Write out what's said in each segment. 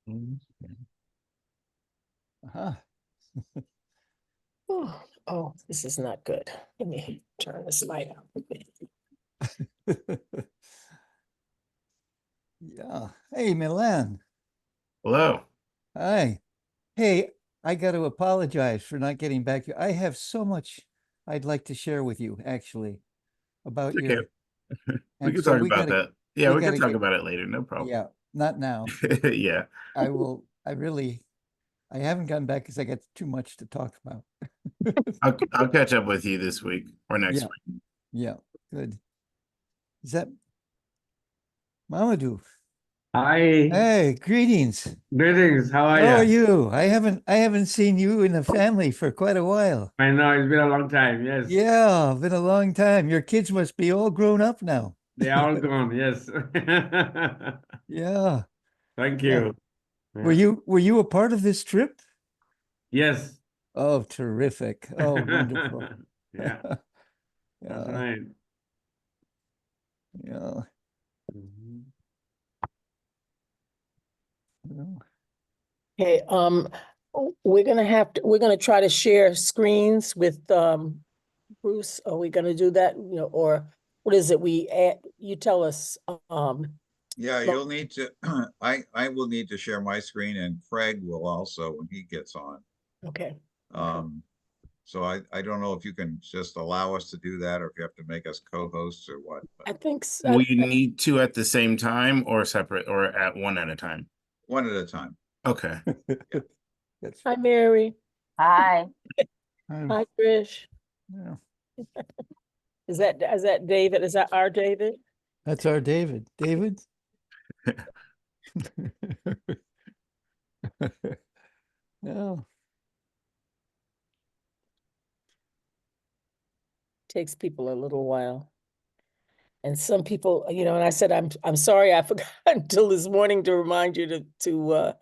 Mm. Uh-huh. Oh, this is not good. Let me turn this light on. Yeah. Hey, Milan. Hello. Hi. Hey, I got to apologize for not getting back to you. I have so much I'd like to share with you, actually, about Okay. your. We And can so talk we about gotta, that. Yeah, we we can gotta talk get. about it later. No problem. Yeah, not now. Yeah. I will. I haven't gotten back because I got too much to talk about. I'll catch up with you this week or next Yeah. week. Yeah, good. Is that Mamadou? Hi, Hey, greetings. greetings. How are How are you? you? I haven't seen you in the family for quite a while. I know it's been a long time. Yes, Yeah, been a long time. Your kids must be all grown up now. they are all gone. Yes. Yeah, Thank yeah. you. Were Yeah. you a part of this trip? Yes. Oh, terrific. Oh, wonderful. Yeah, that's Yeah, right. yeah. Mhm. Yeah. Okay, we're gonna try to share screens with Bruce. Are we gonna do that? Or what is it? You tell us, Yeah, Lo- you'll need to, I will need to share my screen and Craig will also when he gets on. okay. So I don't know if you can just allow us to do that or if you have to make us co-hosts or what. but I think so. We need to at the same time or separate or at one at a time. One at a time. Okay. That's Hi, Mary. Hi. Hi, Trish. yeah. Is that David? Is that our David? That's our David. David? Yeah. Takes people a little while. And some people, and I said, I'm sorry, I forgot until this morning to remind you to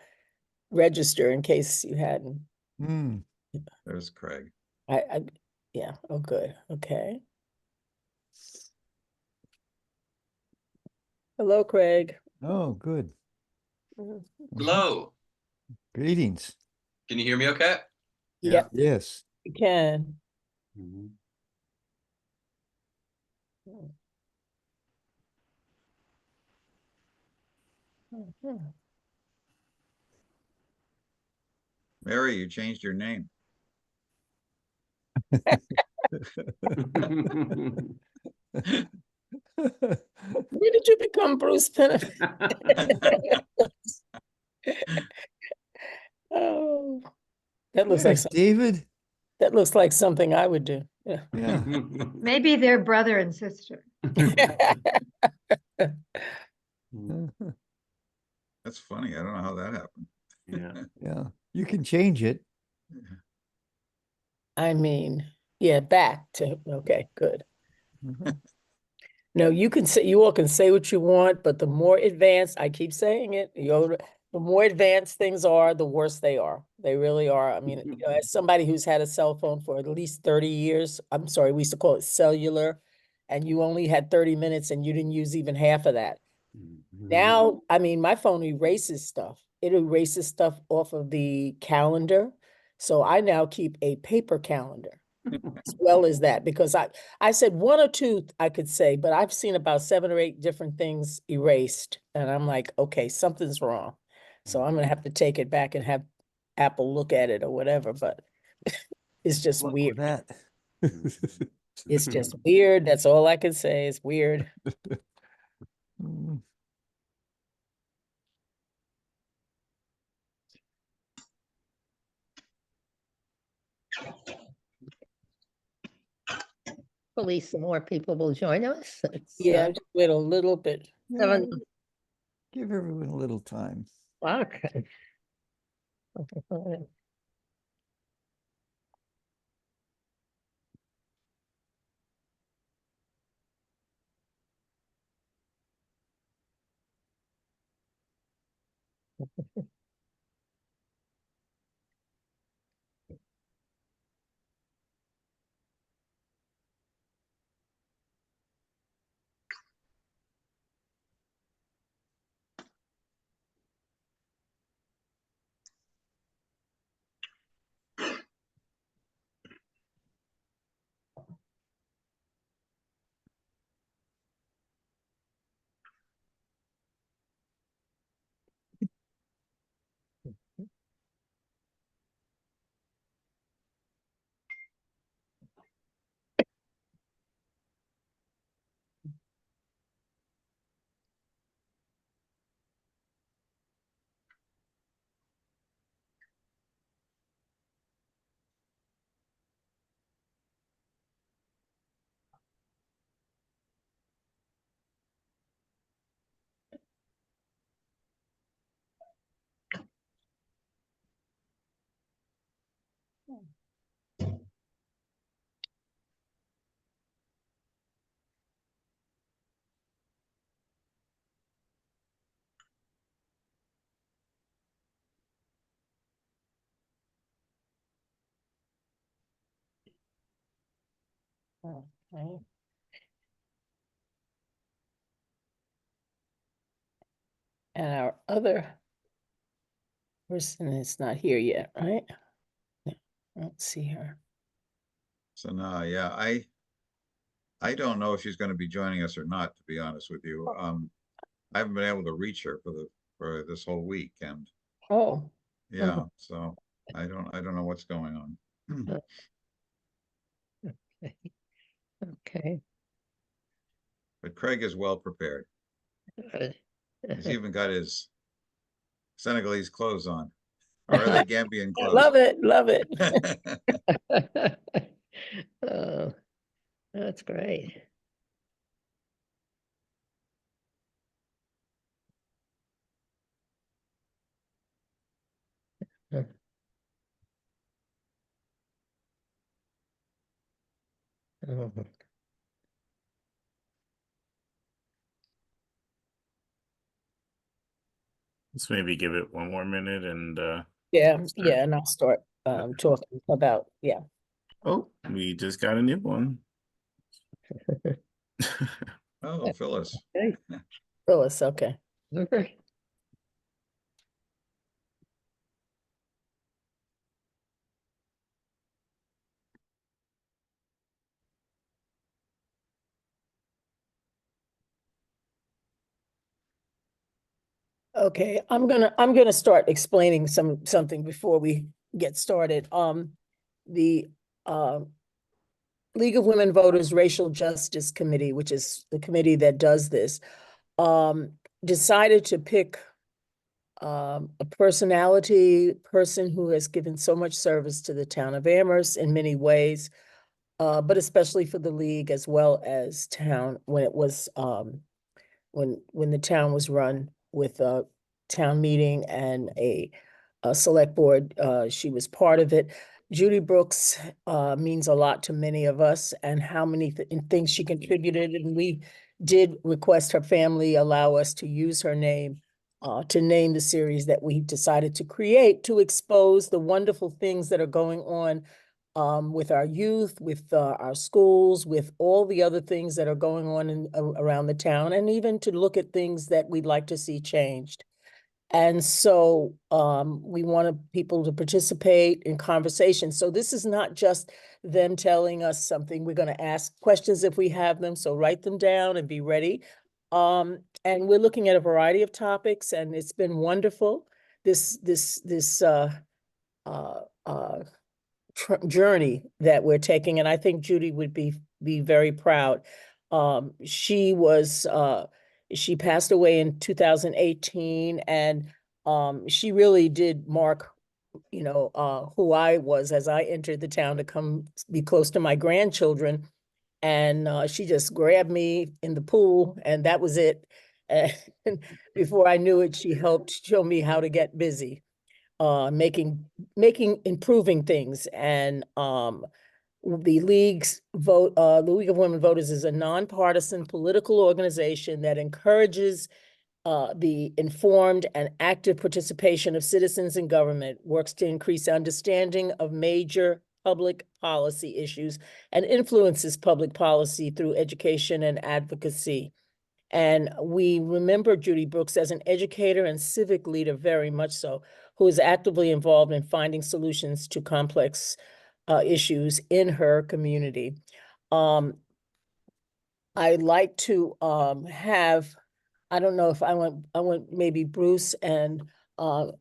register in case you hadn't. Mm. There's Craig. Yeah, oh, good, okay. Hello, Craig. Oh, good. Mhm. Hello. Greetings. Can you hear me okay? Yeah, Yes. you can. Mhm. Mhm. Mary, you changed your name. When did you become Bruce Penn? Oh, that looks like Yes, David. that looks like something I would do. Yeah. Yeah. Maybe they're brother and sister. That's funny. I don't know how that happened. Yeah. Yeah. You can change it. I mean, yeah, back to, okay, good. Mhm. No, you all can say what you want, but the more advanced, I keep saying it, the more advanced things are, the worse they are. They really are. I mean, as somebody who's had a cell phone for at least 30 years, I'm sorry, we used to call it cellular, and you only had 30 minutes and you didn't use even half of that. Now, I mean, my phone erases stuff. It erases stuff off of the calendar. So I now keep a paper calendar as well as that, because I said one or two I could say, but I've seen about 7 or 8 different things erased. And I'm like, okay, something's wrong. So I'm gonna have to take it back and have Apple look at it or whatever, but it's just Luck with weird. that. It's just weird. That's all I can say. It's weird. Mm. Hopefully some more people will join us. It's Yeah, just wait a little bit. Yeah, 7 give everyone a little time. o'clock. Okay. And our other person is not here yet, right? Yeah, I don't see her. So no, yeah, I don't know if she's gonna be joining us or not, to be honest with you. I haven't been able to reach her for this whole week, and Oh, yeah, so I don't know what's going on. Okay. But Craig is well prepared. Good. He's even got his Senegalese clothes on, or are they Gambian clothes? love it, love it. Oh, that's great. Oh, Let's maybe give it one more minute and Yeah, Sure. yeah, and I'll start talking about, yeah. oh, we just got a new one. Oh, Phyllis. Phyllis, okay. okay. Okay, I'm gonna start explaining something before we get started. The League of Women Voters Racial Justice Committee, which is the committee that does this, decided to pick a person who has given so much service to the town of Amherst in many ways, but especially for the league as well as town when it was when the town was run with a town meeting and a select board. She was part of it. Judy Brooks means a lot to many of us, and how many things she contributed. And we did request her family allow us to use her name to name the series that we decided to create to expose the wonderful things that are going on with our youth, with our schools, with all the other things that are going on around the town, and even to look at things that we'd like to see changed. And so we wanted people to participate in conversations. So this is not just them telling us something. We're going to ask questions if we have them. So write them down and be ready. And we're looking at a variety of topics, and it's been wonderful. This journey that we're taking, and I think Judy would be very proud. She passed away in 2018, and she really did mark, who I was as I entered the town to come be close to my grandchildren. And she just grabbed me in the pool, and that was it. And before I knew it, she helped show me how to get busy. Improving things. And the the League of Women Voters is a nonpartisan political organization that encourages the informed and active participation of citizens in government, works to increase understanding of major public policy issues, and influences public policy through education and advocacy. And we remember Judy Brooks as an educator and civic leader, very much so, who is actively involved in finding solutions to complex issues in her community. I'd like to have, I don't know if I want maybe Bruce and Mamadou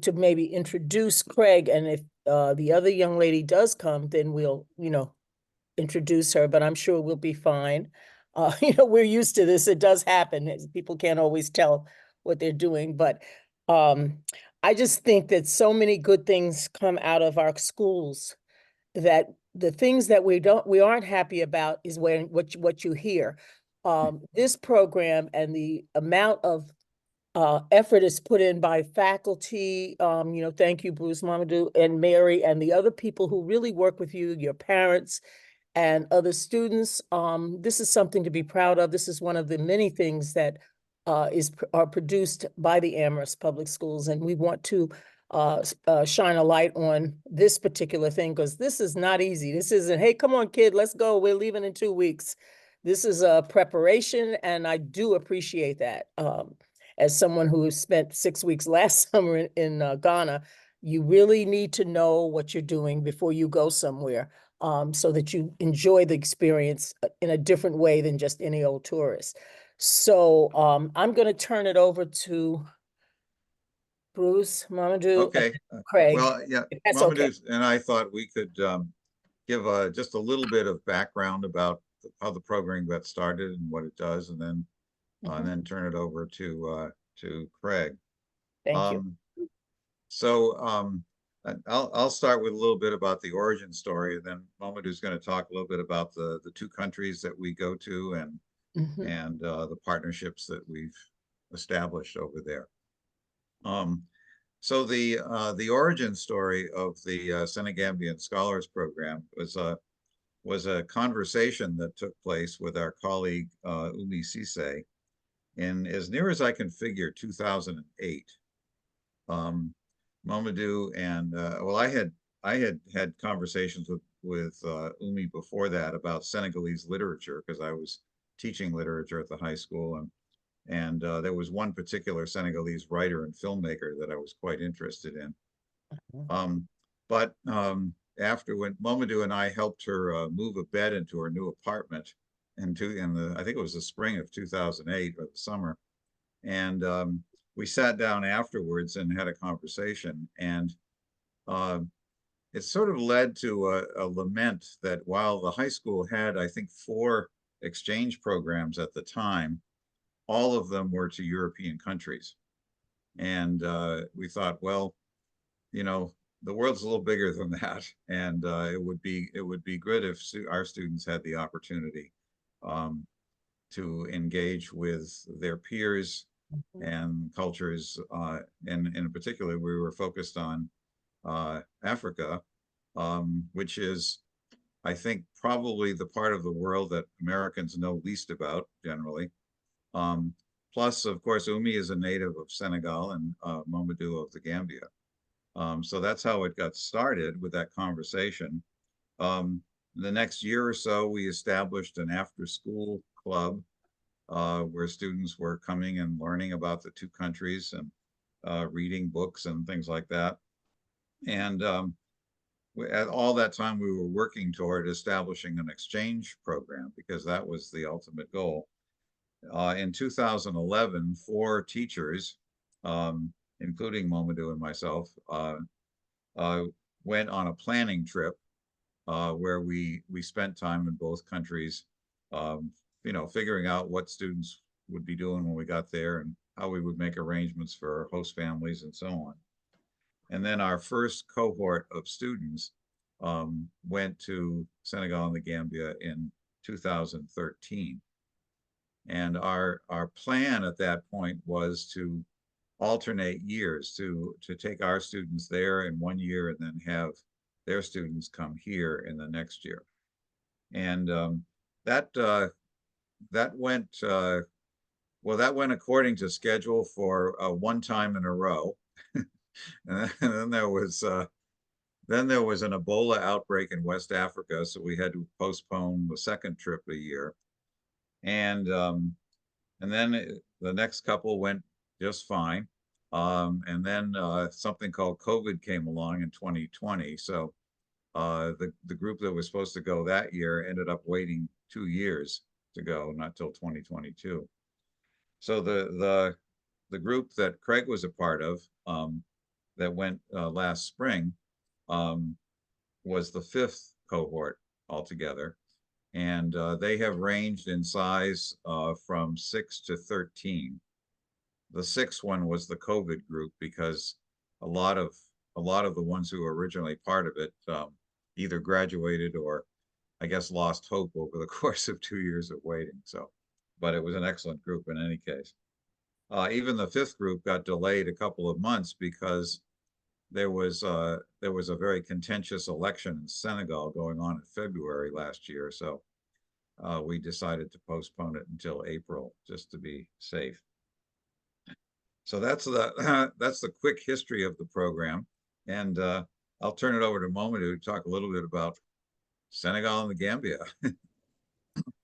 to maybe introduce Craig, and if the other young lady does come, then we'll, introduce her, but I'm sure we'll be fine. We're used to this. It does happen. People can't always tell what they're doing, but I just think that so many good things come out of our schools, that the things that we aren't happy about is what you hear. This program and the amount of effort is put in by faculty, thank you, Bruce, Mamadou, and Mary, and the other people who really work with you, your parents, and other students. This is something to be proud of. This is one of the many things that are produced by the Amherst Public Schools, and we want to shine a light on this particular thing, because this is not easy. This isn't, hey, come on, kid, let's go. We're leaving in 2 weeks. This is a preparation, and I do appreciate that. As someone who spent 6 weeks last summer in Ghana, you really need to know what you're doing before you go somewhere, so that you enjoy the experience in a different way than just any old tourist. So I'm going to turn it over to Bruce, Mamadou, Okay. and Craig, Well, yeah, if that's okay. Mamadou and I thought we could give just a little bit of background about how the program got started and what it does, and then turn it over to Craig. Thank you. So I'll start with a little bit about the origin story, and then Mamadou's going to talk a little bit about the 2 countries that we go to and the partnerships that we've established over there. So the origin story of the Senegambian Scholars Program was a conversation that took place with our colleague Umi Sise in, as near as I can figure, 2008. Mamadou and well, I had conversations with Umi before that about Senegalese literature, because I was teaching literature at the high school, and there was one particular Senegalese writer and filmmaker that I was quite interested in. But after, when Mamadou and I helped her move a bed into her new apartment I think it was the spring of 2008 or the summer, and we sat down afterwards and had a conversation, and it sort of led to a lament that while the high school had, I think, 4 exchange programs at the time, all of them were to European countries. And we thought, well, you know, the world's a little bigger than that, and it would be good if our students had the opportunity to engage with their peers and cultures. And in particular, we were focused on Africa, which is, I think, probably the part of the world that Americans know least about generally. Plus, of course, Umi is a native of Senegal and Mamadou of the Gambia. So that's how it got started with that conversation. The next year or so, we established an after-school club where students were coming and learning about the 2 countries and reading books and things like that. And at all that time, we were working toward establishing an exchange program, because that was the ultimate goal. In 2011, 4 teachers, including Mamadou and myself, went on a planning trip where we spent time in both countries, you know, figuring out what students would be doing when we got there and how we would make arrangements for host families and so on. And then our first cohort of students went to Senegal and the Gambia in 2013. And our plan at that point was to alternate years, to take our students there in 1 year and then have their students come here in the next year. And that went well, that went according to schedule for 1 time in a row. And then there was an Ebola outbreak in West Africa, so we had to postpone the second trip a year. And then the next couple went just fine. And then something called COVID came along in 2020. So the group that was supposed to go that year ended up waiting 2 years to go, not till 2022. So the group that Craig was a part of that went last spring was the 5th cohort altogether. And they have ranged in size from 6 to 13. The 6th one was the COVID group, because a lot of the ones who were originally part of it either graduated or, I guess, lost hope over the course of 2 years of waiting. So, but it was an excellent group in any case. Even the 5th group got delayed a couple of months because there was a very contentious election in Senegal going on in February last year. So we decided to postpone it until April, just to be safe. So that's the that's the quick history of the program. And I'll turn it over to Momadou to talk a little bit about Senegal and the Gambia.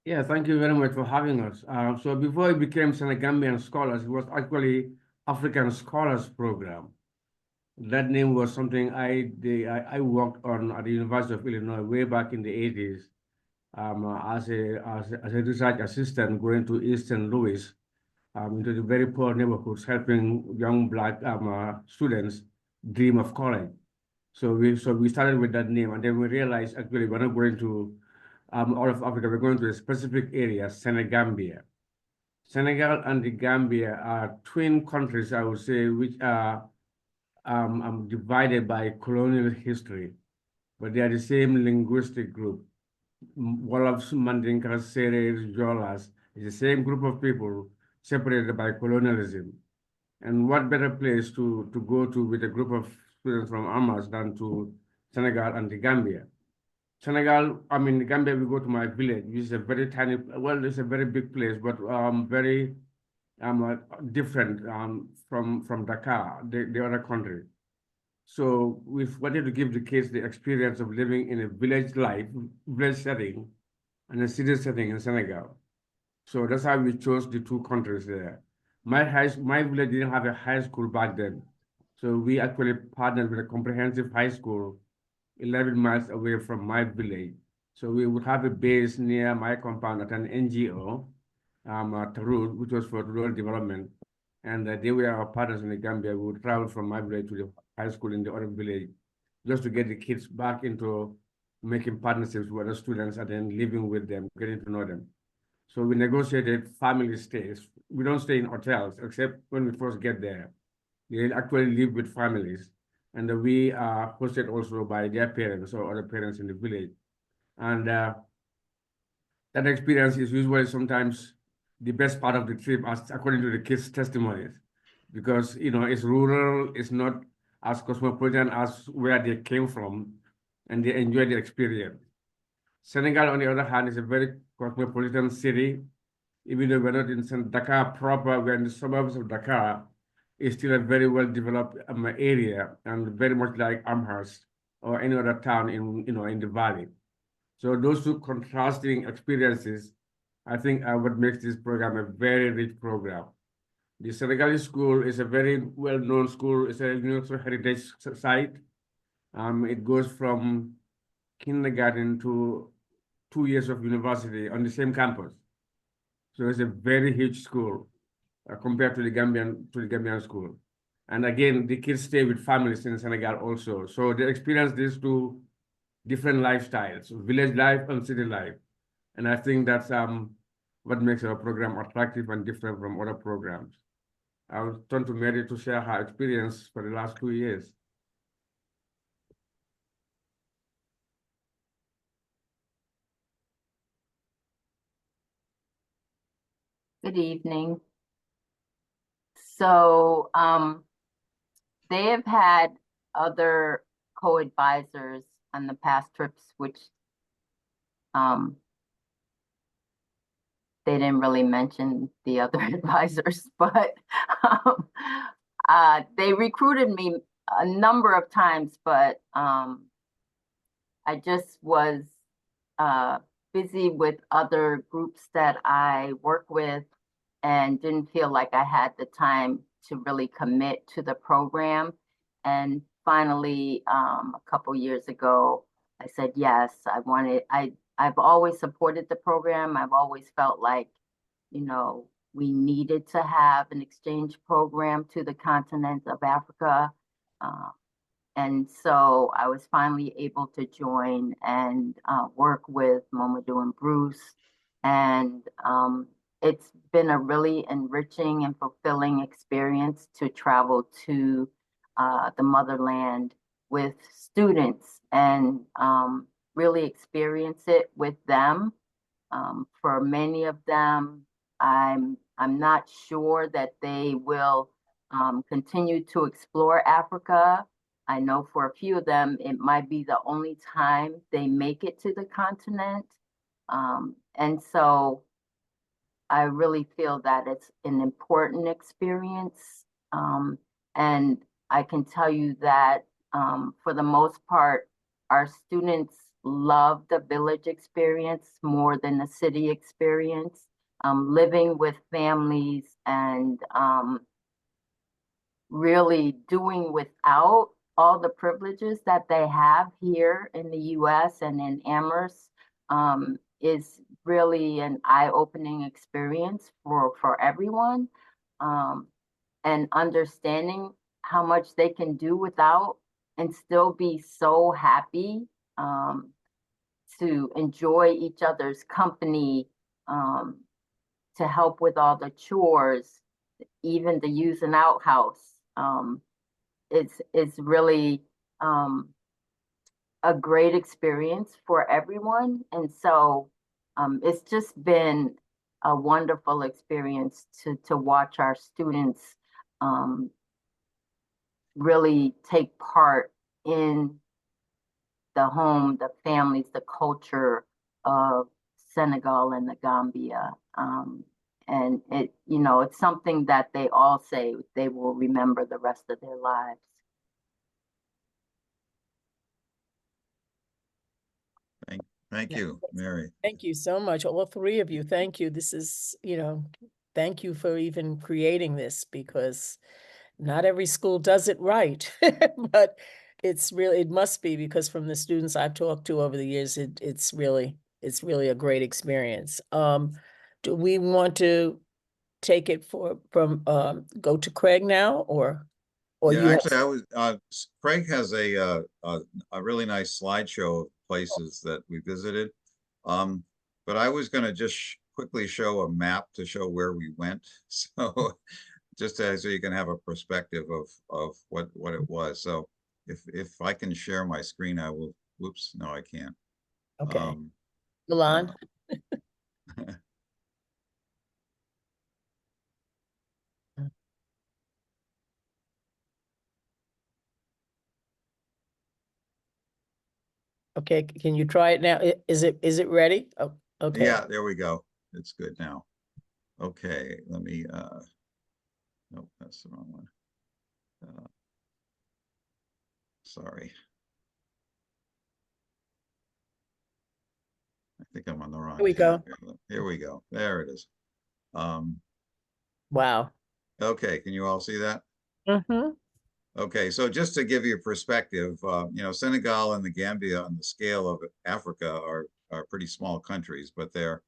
Yeah, thank you very much for having us. So before it became Senegambian Scholars, it was actually African Scholars Program. That name was something I worked on at the University of Illinois way back in the 80s as a research assistant going to East St. Louis into the very poor neighborhoods, helping young Black students dream of college. So we started with that name, and then we realized actually we're not going to out of Africa, we're going to a specific area, Senegambia. Senegal and the Gambia are twin countries, I would say, which are divided by colonial history, but they are the same linguistic group. Wolofs, Mandinkas, Seres, Jolas, is the same group of people separated by colonialism. And what better place to go to with a group of students from ARHS than to Senegal and the Gambia? Senegal, I mean, the Gambia, we go to my village, which is a very tiny, well, it's a very big place, but very different from Dakar, the other country. So we wanted to give the kids the experience of living in a village life, village setting, and a city setting in Senegal. So that's how we chose the two countries there. My village didn't have a high school back then. So we actually partnered with a comprehensive high school 11 miles away from my village. So we would have a base near my compound at an NGO, Tarut, which was for rural development. And they were our partners in the Gambia. We would travel from my village to the high school in the other village just to get the kids back into making partnerships with other students and then living with them, getting to know them. So we negotiated family stays. We don't stay in hotels, except when we first get there. They actually live with families. And we are hosted also by their parents or other parents in the village. And that experience is usually sometimes the best part of the trip, as according to the kids' testimonies, because it's rural, it's not as cosmopolitan as where they came from, and they enjoy the experience. Senegal, on the other hand, is a very cosmopolitan city. Even though we're not in Dakar proper, we're in the suburbs of Dakar. It's still a very well-developed area, and very much like Amherst or any other town in the valley. So those two contrasting experiences, I think, are what makes this program a very rich program. The Senegalese school is a very well-known school. It's a UNESCO heritage site. It goes from kindergarten to 2 years of university on the same campus. So it's a very huge school compared to the Gambian school. And again, the kids stay with families in Senegal also. So they experience these two different lifestyles, village life and city life. And I think that's what makes our program attractive and different from other programs. I'll turn to Mary to share her experience for the last 2 years. Good evening. So they have had other co-advisors on the past trips, which they didn't really mention the other advisors, but they recruited me a number of times, but I just was busy with other groups that I work with and didn't feel like I had the time to really commit to the program. And finally, a couple years ago, I said, yes, I've always supported the program. I've always felt like, we needed to have an exchange program to the continent of Africa. And so I was finally able to join and work with Momadou and Bruce. And it's been a really enriching and fulfilling experience to travel to the motherland with students and really experience it with them. For many of them, I'm not sure that they will continue to explore Africa. I know for a few of them, it might be the only time they make it to the continent. And so I really feel that it's an important experience And I can tell you that for the most part, our students love the village experience more than the city experience. Living with families and really doing without all the privileges that they have here in the US and in Amherst is really an eye-opening experience for everyone. And understanding how much they can do without and still be so happy to enjoy each other's company, to help with all the chores, even the use an outhouse. It's really a great experience for everyone. And so it's just been a wonderful experience to watch our students really take part in the home, the families, the culture of Senegal and the Gambia. And it, you know, it's something that they all say they will remember the rest of their lives. Thank you, Mary. Thank you so much, all three of you. Thank you. This is, you know, thank you for even creating this, because not every school does it right, but it's really, it must be, because from the students I've talked to over the years, it's really a great experience. Do we want to take it go to Craig now, or Yeah, you have? actually, I was, Craig has a really nice slideshow of places that we visited. But I was gonna just quickly show a map to show where we went. So just so you can have a perspective of what it was. So if I can share my screen, I will. Whoops, no, I can't. Okay. Milan? Okay, can you try it now? Is it ready? Oh, okay. Yeah, there we go. It's good now. Okay, let me, nope, that's the wrong one. Sorry. I think I'm on the wrong. Here we go. Here we go. There it is. Wow. Okay, can you all see that? Mm-hmm. Okay, so just to give you perspective, you know, Senegal and the Gambia on the scale of Africa are pretty small countries, but they're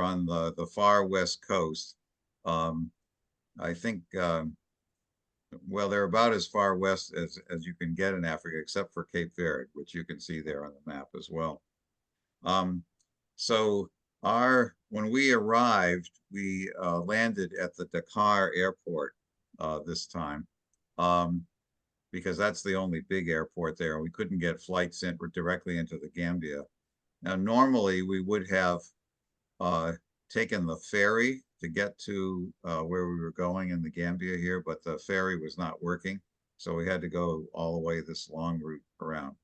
on the far west coast. I think well, they're about as far west as you can get in Africa, except for Cape Verde, which you can see there on the map as well. So when we arrived, we landed at the Dakar airport this time, because that's the only big airport there. We couldn't get flights in directly into the Gambia. Now, normally we would have taken the ferry to get to where we were going in the Gambia here, but the ferry was not working. So we had to go all the way this long route around.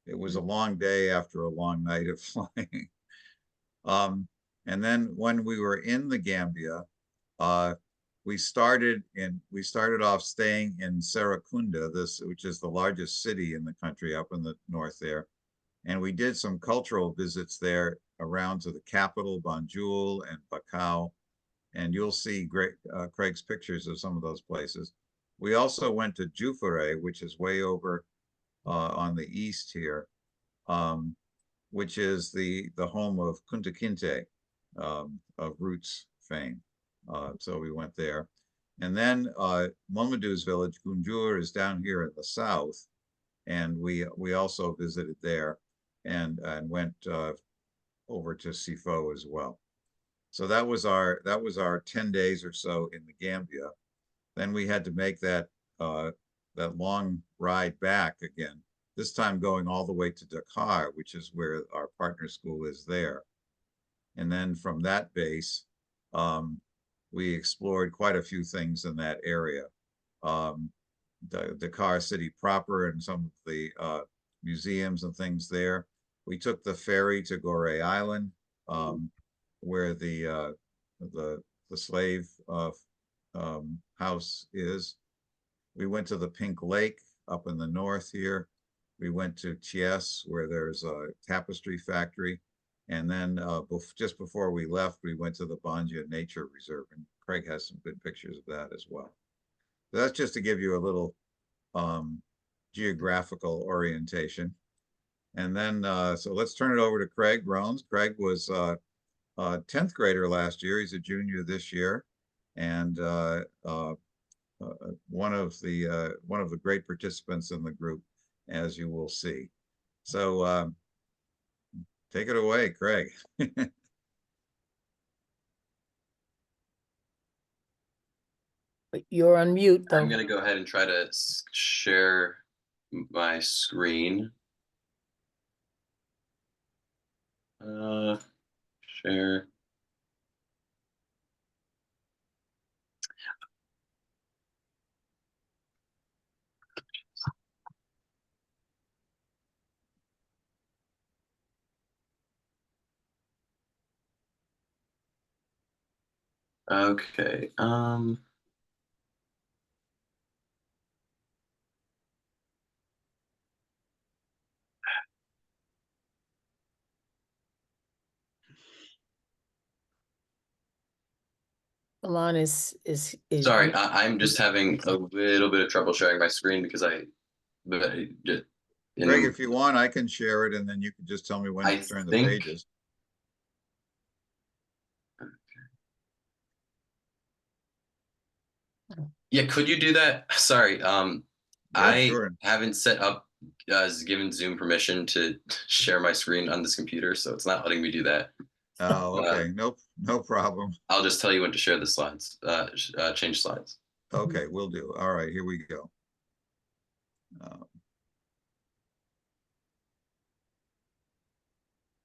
It was a long day after a long night of flying. And then when we were in the Gambia, we started off staying in Serekunda, which is the largest city in the country up in the north there. And we did some cultural visits there around to the capital, Banjul and Bakau. And you'll see Craig's pictures of some of those places. We also went to Jufure, which is way over on the east here, which is the home of Kunta Kinte, of Roots fame. So we went there. And then Mamadou's village, Gunjur, is down here in the south. And we also visited there and went over to Sifo as well. So that was our 10 days or so in the Gambia. Then we had to make that long ride back again, this time going all the way to Dakar, which is where our partner school is there. And then from that base, we explored quite a few things in that area. The Dakar city proper and some of the museums and things there. We took the ferry to Gorée Island, where the slave house is. We went to the Pink Lake up in the north here. We went to Thiès, where there's a tapestry factory. And then just before we left, we went to the Banja Nature Reserve, and Craig has some good pictures of that as well. So that's just to give you a little geographical orientation. And then, so let's turn it over to Craig Hrones. Craig was a 10th grader last year. He's a junior this year, and one of the great participants in the group, as you will see. So take it away, Craig. You're on mute, though. I'm going to go ahead and try to share my screen. Share. Okay. Alon is Sorry, I'm just having a little bit of trouble sharing my screen because Craig, if you want, I can share it, and then you can just tell me when to turn the pages. Yeah, could you do that? Sorry, I sure. haven't set up given Zoom permission to share my screen on this computer, so it's not letting me do that. Oh, okay. No problem. I'll just tell you when to share the slides, change slides. Okay, we'll do. All right, here we go.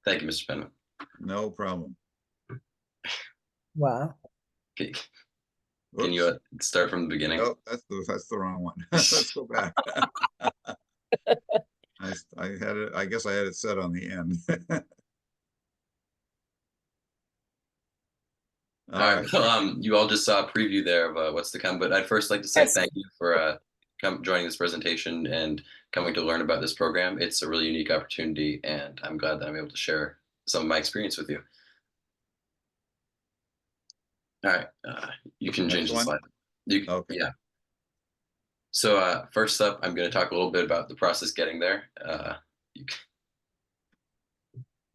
Thank you, Mr. Penman. No problem. wow. Okay. Can you start from the beginning? Oh, that's the wrong one. Let's go back. I had it. I guess I had it set on the end. All right. Well, you all just saw a preview there of what's to come, but I'd first like to say thank you for joining this presentation and coming to learn about this program. It's a really unique opportunity, and I'm glad that I'm able to share some of my experience with you. All right, you can change the slide. Okay. Yeah. So first up, I'm going to talk a little bit about the process getting there.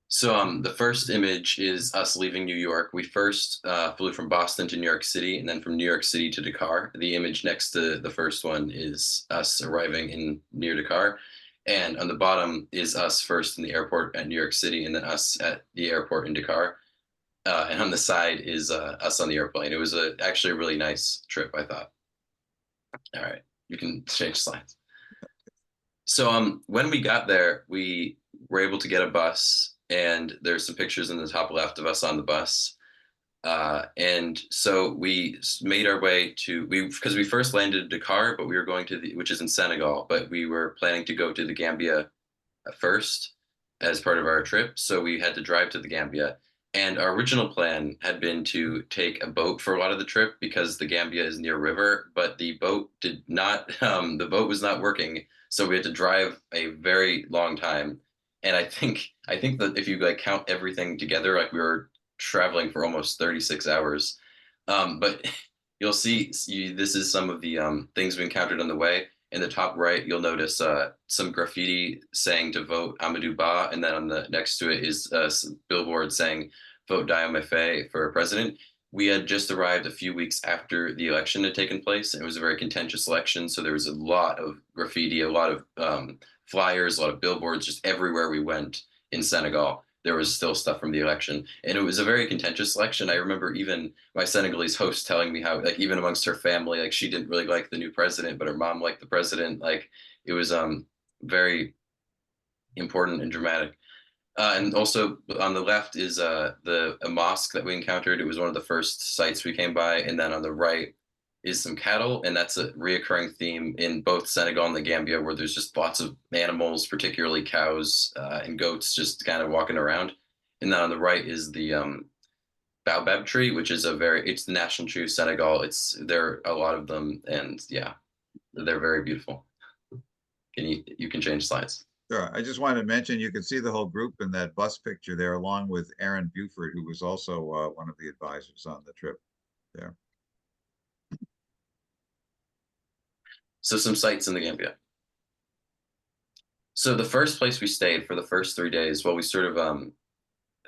So the first image is us leaving New York. We first flew from Boston to New York City, and then from New York City to Dakar. The image next to the first one is us arriving near Dakar. And on the bottom is us first in the airport at New York City, and then us at the airport in Dakar. And on the side is us on the airplane. It was actually a really nice trip, I thought. All right, you can change slides. So when we got there, we were able to get a bus, and there's some pictures in the top left of us on the bus. And so we made our way because we first landed in Dakar, but we were going to which is in Senegal, but we were planning to go to the Gambia first as part of our trip. So we had to drive to the Gambia. And our original plan had been to take a boat for a lot of the trip because the Gambia is near a river, but the boat the boat was not working. So we had to drive a very long time. And I think that if you count everything together, we were traveling for almost 36 hours. But you'll see, this is some of the things we encountered on the way. In the top right, you'll notice some graffiti saying to vote Amadou Ba, and then on the next to it is a billboard saying vote Diomaye Faye for president. We had just arrived a few weeks after the election had taken place, and it was a very contentious election, so there was a lot of graffiti, a lot of flyers, a lot of billboards, just everywhere we went in Senegal. There was still stuff from the election, and it was a very contentious election. I remember even my Senegalese host telling me how, even amongst her family, she didn't really like the new president, but her mom liked the president. It was very important and dramatic. And also on the left is a mosque that we encountered. It was one of the first sites we came by, and then on the right is some cattle, and that's a reoccurring theme in both Senegal and the Gambia, where there's just lots of animals, particularly cows and goats, just kind of walking around. And then on the right is the baobab tree, which is it's the national tree of Senegal. There are a lot of them, and yeah, they're very beautiful. You can change slides. Sure. I just wanted to mention, you can see the whole group in that bus picture there, along with Aaron Buford, who was also one of the advisors on the trip there. So some sites in the Gambia. So the first place we stayed for the first 3 days while we sort of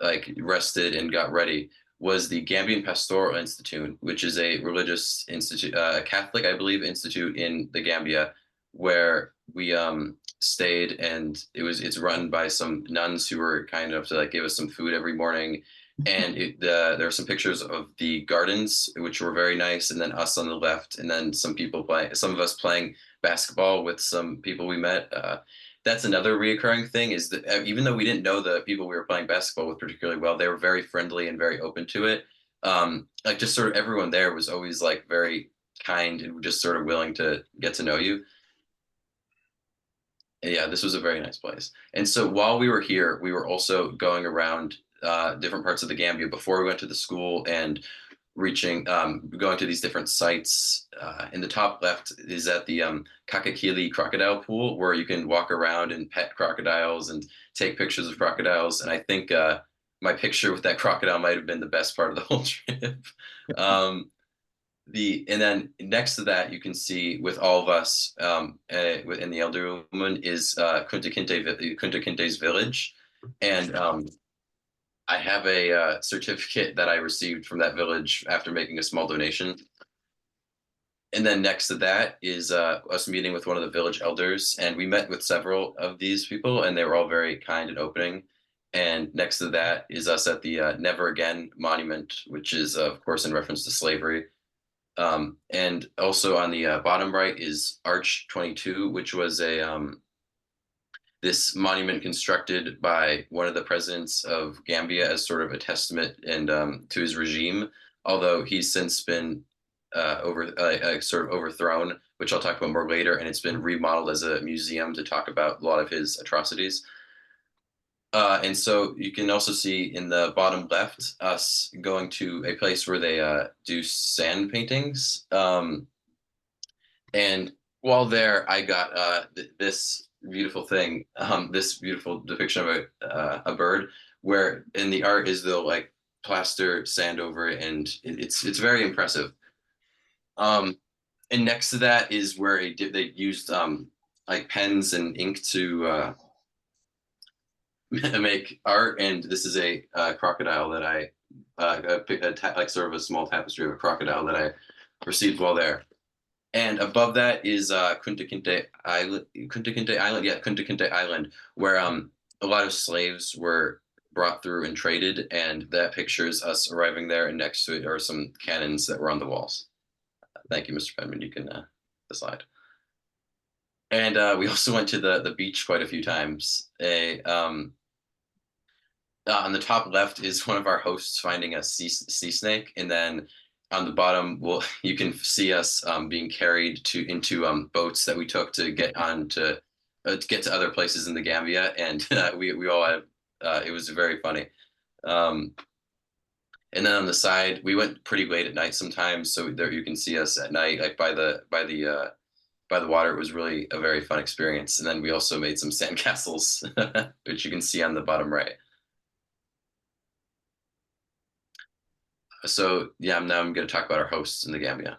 like rested and got ready was the Gambian Pastoral Institute, which is a religious institute, a Catholic, I believe, institute in the Gambia, where we stayed, and it's run by some nuns who were kind enough to like give us some food every morning. And there are some pictures of the gardens, which were very nice, and then us on the left, and then some of us playing basketball with some people we met. That's another reoccurring thing, is that even though we didn't know the people we were playing basketball with particularly well, they were very friendly and very open to it. Like just sort of everyone there was always like very kind and just sort of willing to get to know you. And yeah, this was a very nice place. And so while we were here, we were also going around different parts of the Gambia before we went to the school, and going to these different sites. In the top left is at the Kakakili crocodile pool, where you can walk around and pet crocodiles and take pictures of crocodiles. And I think my picture with that crocodile might have been the best part of the whole trip. And then next to that, you can see with all of us in the elder woman is Kunta Kinte's village. And I have a certificate that I received from that village after making a small donation. And then next to that is us meeting with one of the village elders. And we met with several of these people, and they were all very kind and opening. And next to that is us at the Never Again monument, which is, of course, in reference to slavery. And also on the bottom right is Arch 22, which was this monument constructed by one of the presidents of Gambia as sort of a testament and to his regime, although he's since been sort of overthrown, which I'll talk about more later, and it's been remodeled as a museum to talk about a lot of his atrocities. And so you can also see in the bottom left us going to a place where they do sand paintings. And while there, I got this beautiful thing, this beautiful depiction of a bird, where in the art is they'll like plaster sand over it, and it's very impressive. And next to that is where they used like pens and ink to make art, and this is a crocodile that I like sort of a small tapestry of a crocodile that I received while there. And above that is Kunta Kinte Island, where a lot of slaves were brought through and traded, and that pictures us arriving there, and next to it are some cannons that were on the walls. Thank you, Mr. Penman. You can the slide. And we also went to the beach quite a few times. On the top left is one of our hosts finding a sea snake, and then on the bottom, you can see us being carried into boats that we took to get to other places in the Gambia, and we all had it was very funny. And then on the side, we went pretty late at night sometimes, so there you can see us at night, like by the water. It was really a very fun experience. And then we also made some sandcastles, which you can see on the bottom right. So yeah, now I'm going to talk about our hosts in the Gambia.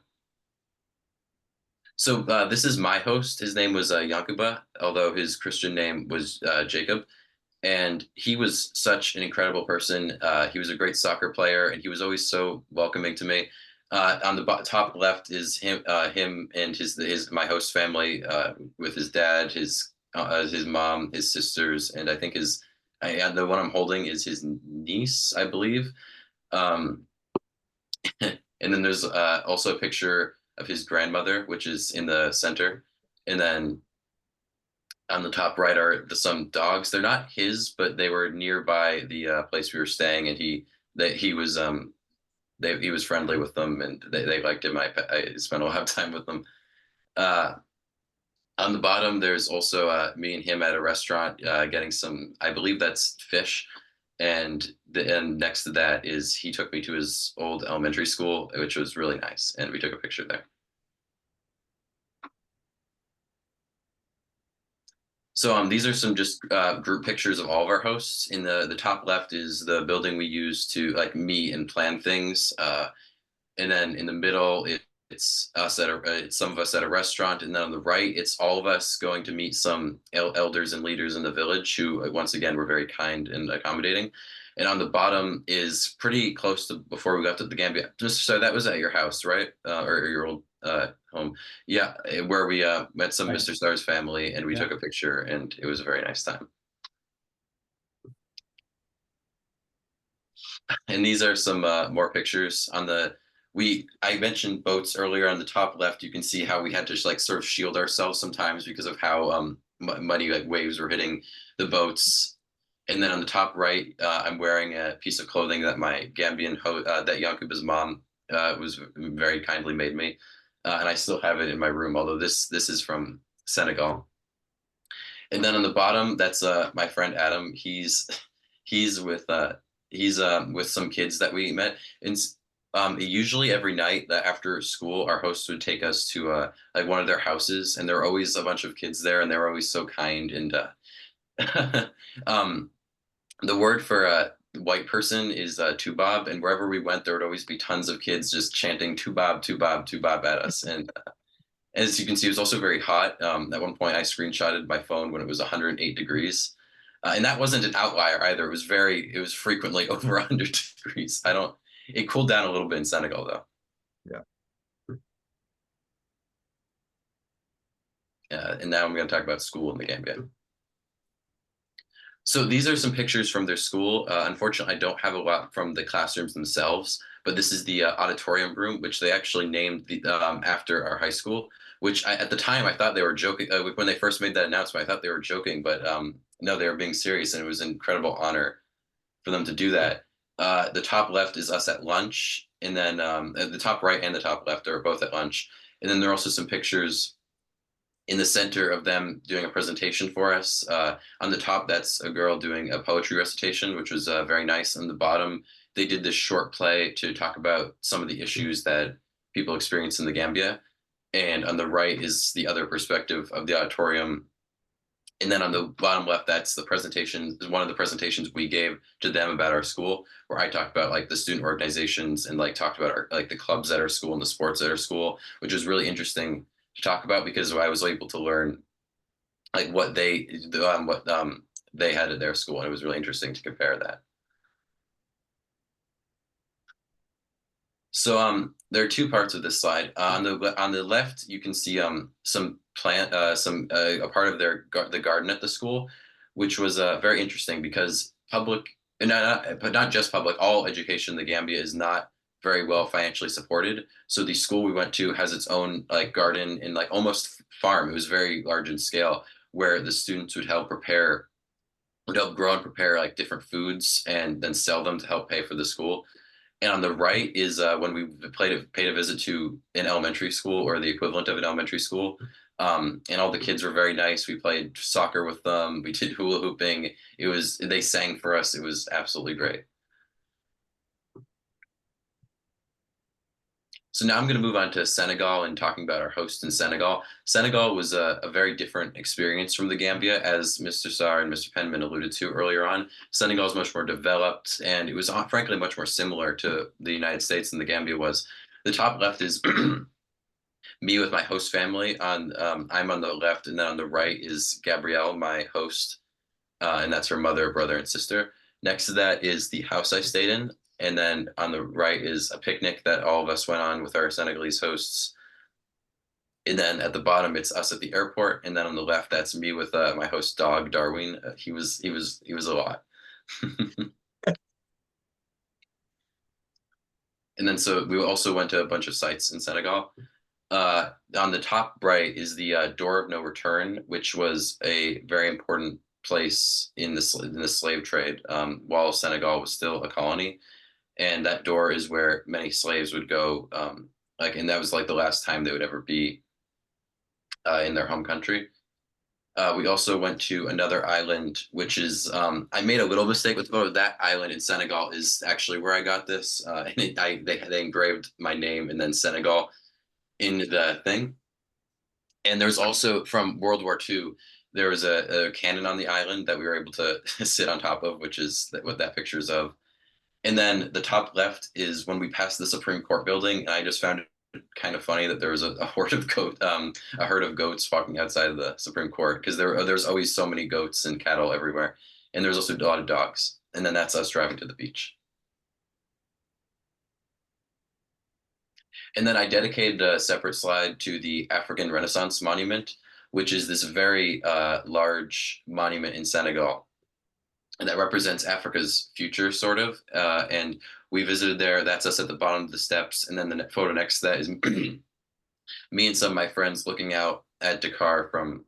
So this is my host. His name was Yankuba, although his Christian name was Jacob. And he was such an incredible person. He was a great soccer player, and he was always so welcoming to me. On the top left is him and my host family with his dad, his mom, his sisters, and I think the one I'm holding is his niece, I believe. And then there's also a picture of his grandmother, which is in the center. And then on the top right are some dogs. They're not his, but they were nearby the place we were staying, and he was friendly with them, and they liked him. I spent a lot of time with them. On the bottom, there's also me and him at a restaurant getting some, I believe that's fish. And next to that is he took me to his old elementary school, which was really nice, and we took a picture there. So these are some just group pictures of all of our hosts. In the top left is the building we use to like meet and plan things. And then in the middle, it's us it's some of us at a restaurant, and then on the right, it's all of us going to meet some elders and leaders in the village who, once again, were very kind and accommodating. And on the bottom is pretty close to before we got to the Gambia. So that was at your house, right? Or your old home? Yeah, where we met some Right. Mr. Starr's family, and we Yeah. took a picture, and it was a very nice time. And these are some more pictures on the I mentioned boats earlier. On the top left, you can see how we had to like sort of shield ourselves sometimes because of how muddy like waves were hitting the boats. And then on the top right, I'm wearing a piece of clothing that my Gambian that Yankuba's mom was very kindly made me, and I still have it in my room. Although this is from Senegal. And then on the bottom, that's my friend Adam. He's with some kids that we met. And usually every night that after school, our hosts would take us to like one of their houses, and there were always a bunch of kids there, and they were always so kind. And the word for white person is tubab, and wherever we went, there would always be tons of kids just chanting tubab, tubab, tubab at us. And as you can see, it was also very hot. At one point, I screenshotted my phone when it was 108 degrees. And that wasn't an outlier either. It was frequently over 100 degrees. It cooled down a little bit in Senegal though. And now I'm going to talk about school in the Gambia. So these are some pictures from their school. Unfortunately, I don't have a lot from the classrooms themselves, but this is the auditorium room, which they actually named after our high school, which at the time I thought they were joking. When they first made that announcement, I thought they were joking, but no, they were being serious, and it was an incredible honor for them to do that. The top left is us at lunch, and then the top right and the top left are both at lunch. And then there are also some pictures in the center of them doing a presentation for us. On the top, that's a girl doing a poetry recitation, which was very nice. On the bottom, they did this short play to talk about some of the issues that people experience in the Gambia. And on the right is the other perspective of the auditorium. And then on the bottom left, that's the presentation, one of the presentations we gave to them about our school, where I talked about like the student organizations and like talked about like the clubs at our school and the sports at our school, which was really interesting to talk about because I was able to learn like what they had at their school, and it was really interesting to compare that. So there are two parts of this slide. On the left, you can see some plant a part of the garden at the school, which was very interesting because public, and but not just public, all education in the Gambia is not very well financially supported. So the school we went to has its own like garden and like almost farm. It was very large in scale, where the students would help grow and prepare like different foods and then sell them to help pay for the school. And on the right is when we paid a visit to an elementary school or the equivalent of an elementary school. And all the kids were very nice. We played soccer with them. We did hula hooping. They sang for us. It was absolutely great. So now I'm going to move on to Senegal and talking about our host in Senegal. Senegal was a very different experience from the Gambia, as Mr. Sarr and Mr. Penman alluded to earlier on. Senegal is much more developed, and it was frankly much more similar to the United States than the Gambia was. The top left is me with my host family. I'm on the left, and then on the right is Gabrielle, my host, and that's her mother, brother, and sister. Next to that is the house I stayed in. And then on the right is a picnic that all of us went on with our Senegalese hosts. And then at the bottom, it's us at the airport. And then on the left, that's me with my host dog, Darwin. He was a lot. And then so we also went to a bunch of sites in Senegal. On the top right is the Door of No Return, which was a very important place in the slave trade while Senegal was still a colony. And that door is where many slaves would go, and that was like the last time they would ever be in their home country. We also went to another island, which is I made a little mistake with the photo. That island in Senegal is actually where I got this, and they engraved my name and then Senegal in the thing. And there's also from World War II, there was a cannon on the island that we were able to sit on top of, which is what that picture is of. And then the top left is when we passed the Supreme Court building, and I just found it kind of funny that there was a herd of a herd of goats walking outside of the Supreme Court because there's always so many goats and cattle everywhere, and there's also a lot of dogs. And then that's us driving to the beach. And then I dedicated a separate slide to the African Renaissance Monument, which is this very large monument in Senegal. And that represents Africa's future, sort of. And we visited there. That's us at the bottom of the steps. And then the photo next to that is me and some of my friends looking out at Dakar from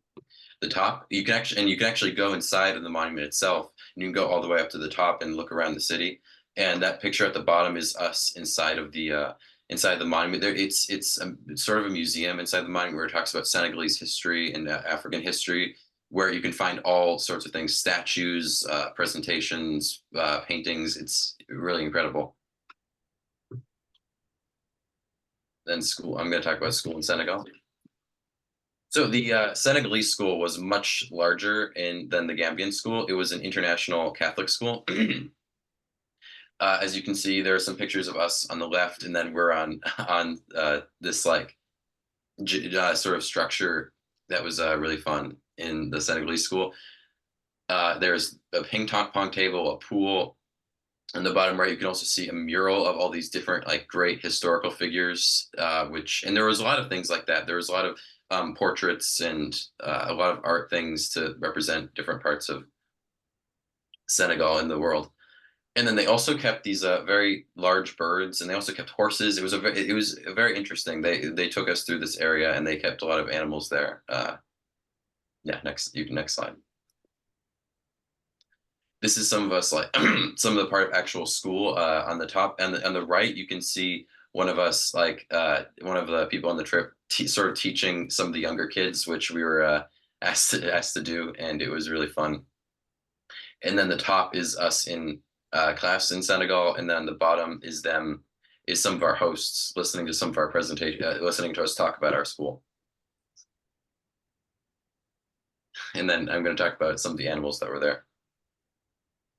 the top. You can actually go inside of the monument itself. And you can go all the way up to the top and look around the city. And that picture at the bottom is us inside the monument. It's sort of a museum inside the monument where it talks about Senegalese history and African history, where you can find all sorts of things, statues, presentations, paintings. It's really incredible. Then school, I'm going to talk about school in Senegal. So the Senegalese school was much larger than the Gambian school. It was an international Catholic school. As you can see, there are some pictures of us on the left, and then we're on this like sort of structure that was really fun in the Senegalese school. There's a ping pong table, a pool. On the bottom right, you can also see a mural of all these different like great historical figures, and there was a lot of things like that. There was a lot of portraits and a lot of art things to represent different parts of Senegal in the world. And then they also kept these very large birds, and they also kept horses. It was very interesting. They took us through this area, and they kept a lot of animals there. Yeah, next slide. This is some of us, like some of the part of actual school on the top, and on the right, you can see one of us, like one of the people on the trip, sort of teaching some of the younger kids, which we were asked to do, and it was really fun. And then the top is us in class in Senegal, and then the bottom is some of our hosts listening to some of our presentation, listening to us talk about our school. And then I'm going to talk about some of the animals that were there.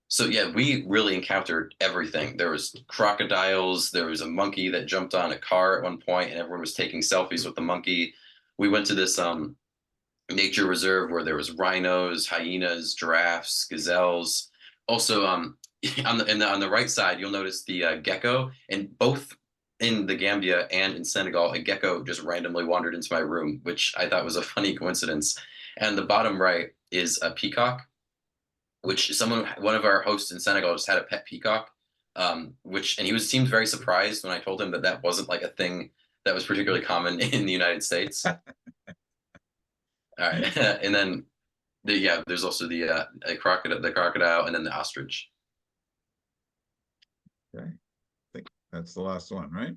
So yeah, we really encountered everything. There was crocodiles, there was a monkey that jumped on a car at one point, and everyone was taking selfies with the monkey. We went to this nature reserve where there was rhinos, hyenas, giraffes, gazelles. Also, on the right side, you'll notice the gecko, and both in the Gambia and in Senegal, a gecko just randomly wandered into my room, which I thought was a funny coincidence. And the bottom right is a peacock, which one of our hosts in Senegal just had a pet peacock, and he seemed very surprised when I told him that wasn't like a thing that was particularly common in the United States. All right, and then there's also the crocodile, and then the ostrich. Okay, I think that's the last one, right?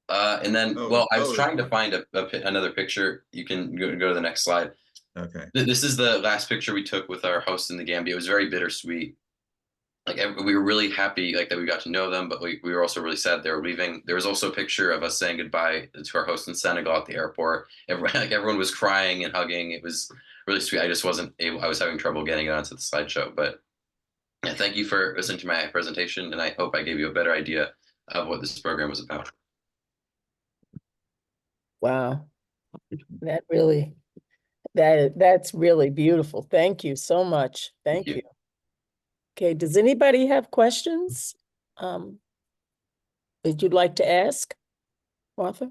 And then, I was trying to find another picture. You can go to the next slide. Okay. This is the last picture we took with our host in the Gambia. It was very bittersweet. Like we were really happy that we got to know them, but we were also really sad they were leaving. There was also a picture of us saying goodbye to our host in Senegal at the airport. Everyone was crying and hugging. It was really sweet. I just wasn't able. I was having trouble getting it onto the slideshow. But yeah, thank you for listening to my presentation, and I hope I gave you a better idea of what this program was about. Wow, that's really beautiful. Thank you so much. Thank you. Okay, does anybody have questions that you'd like to ask? Martha,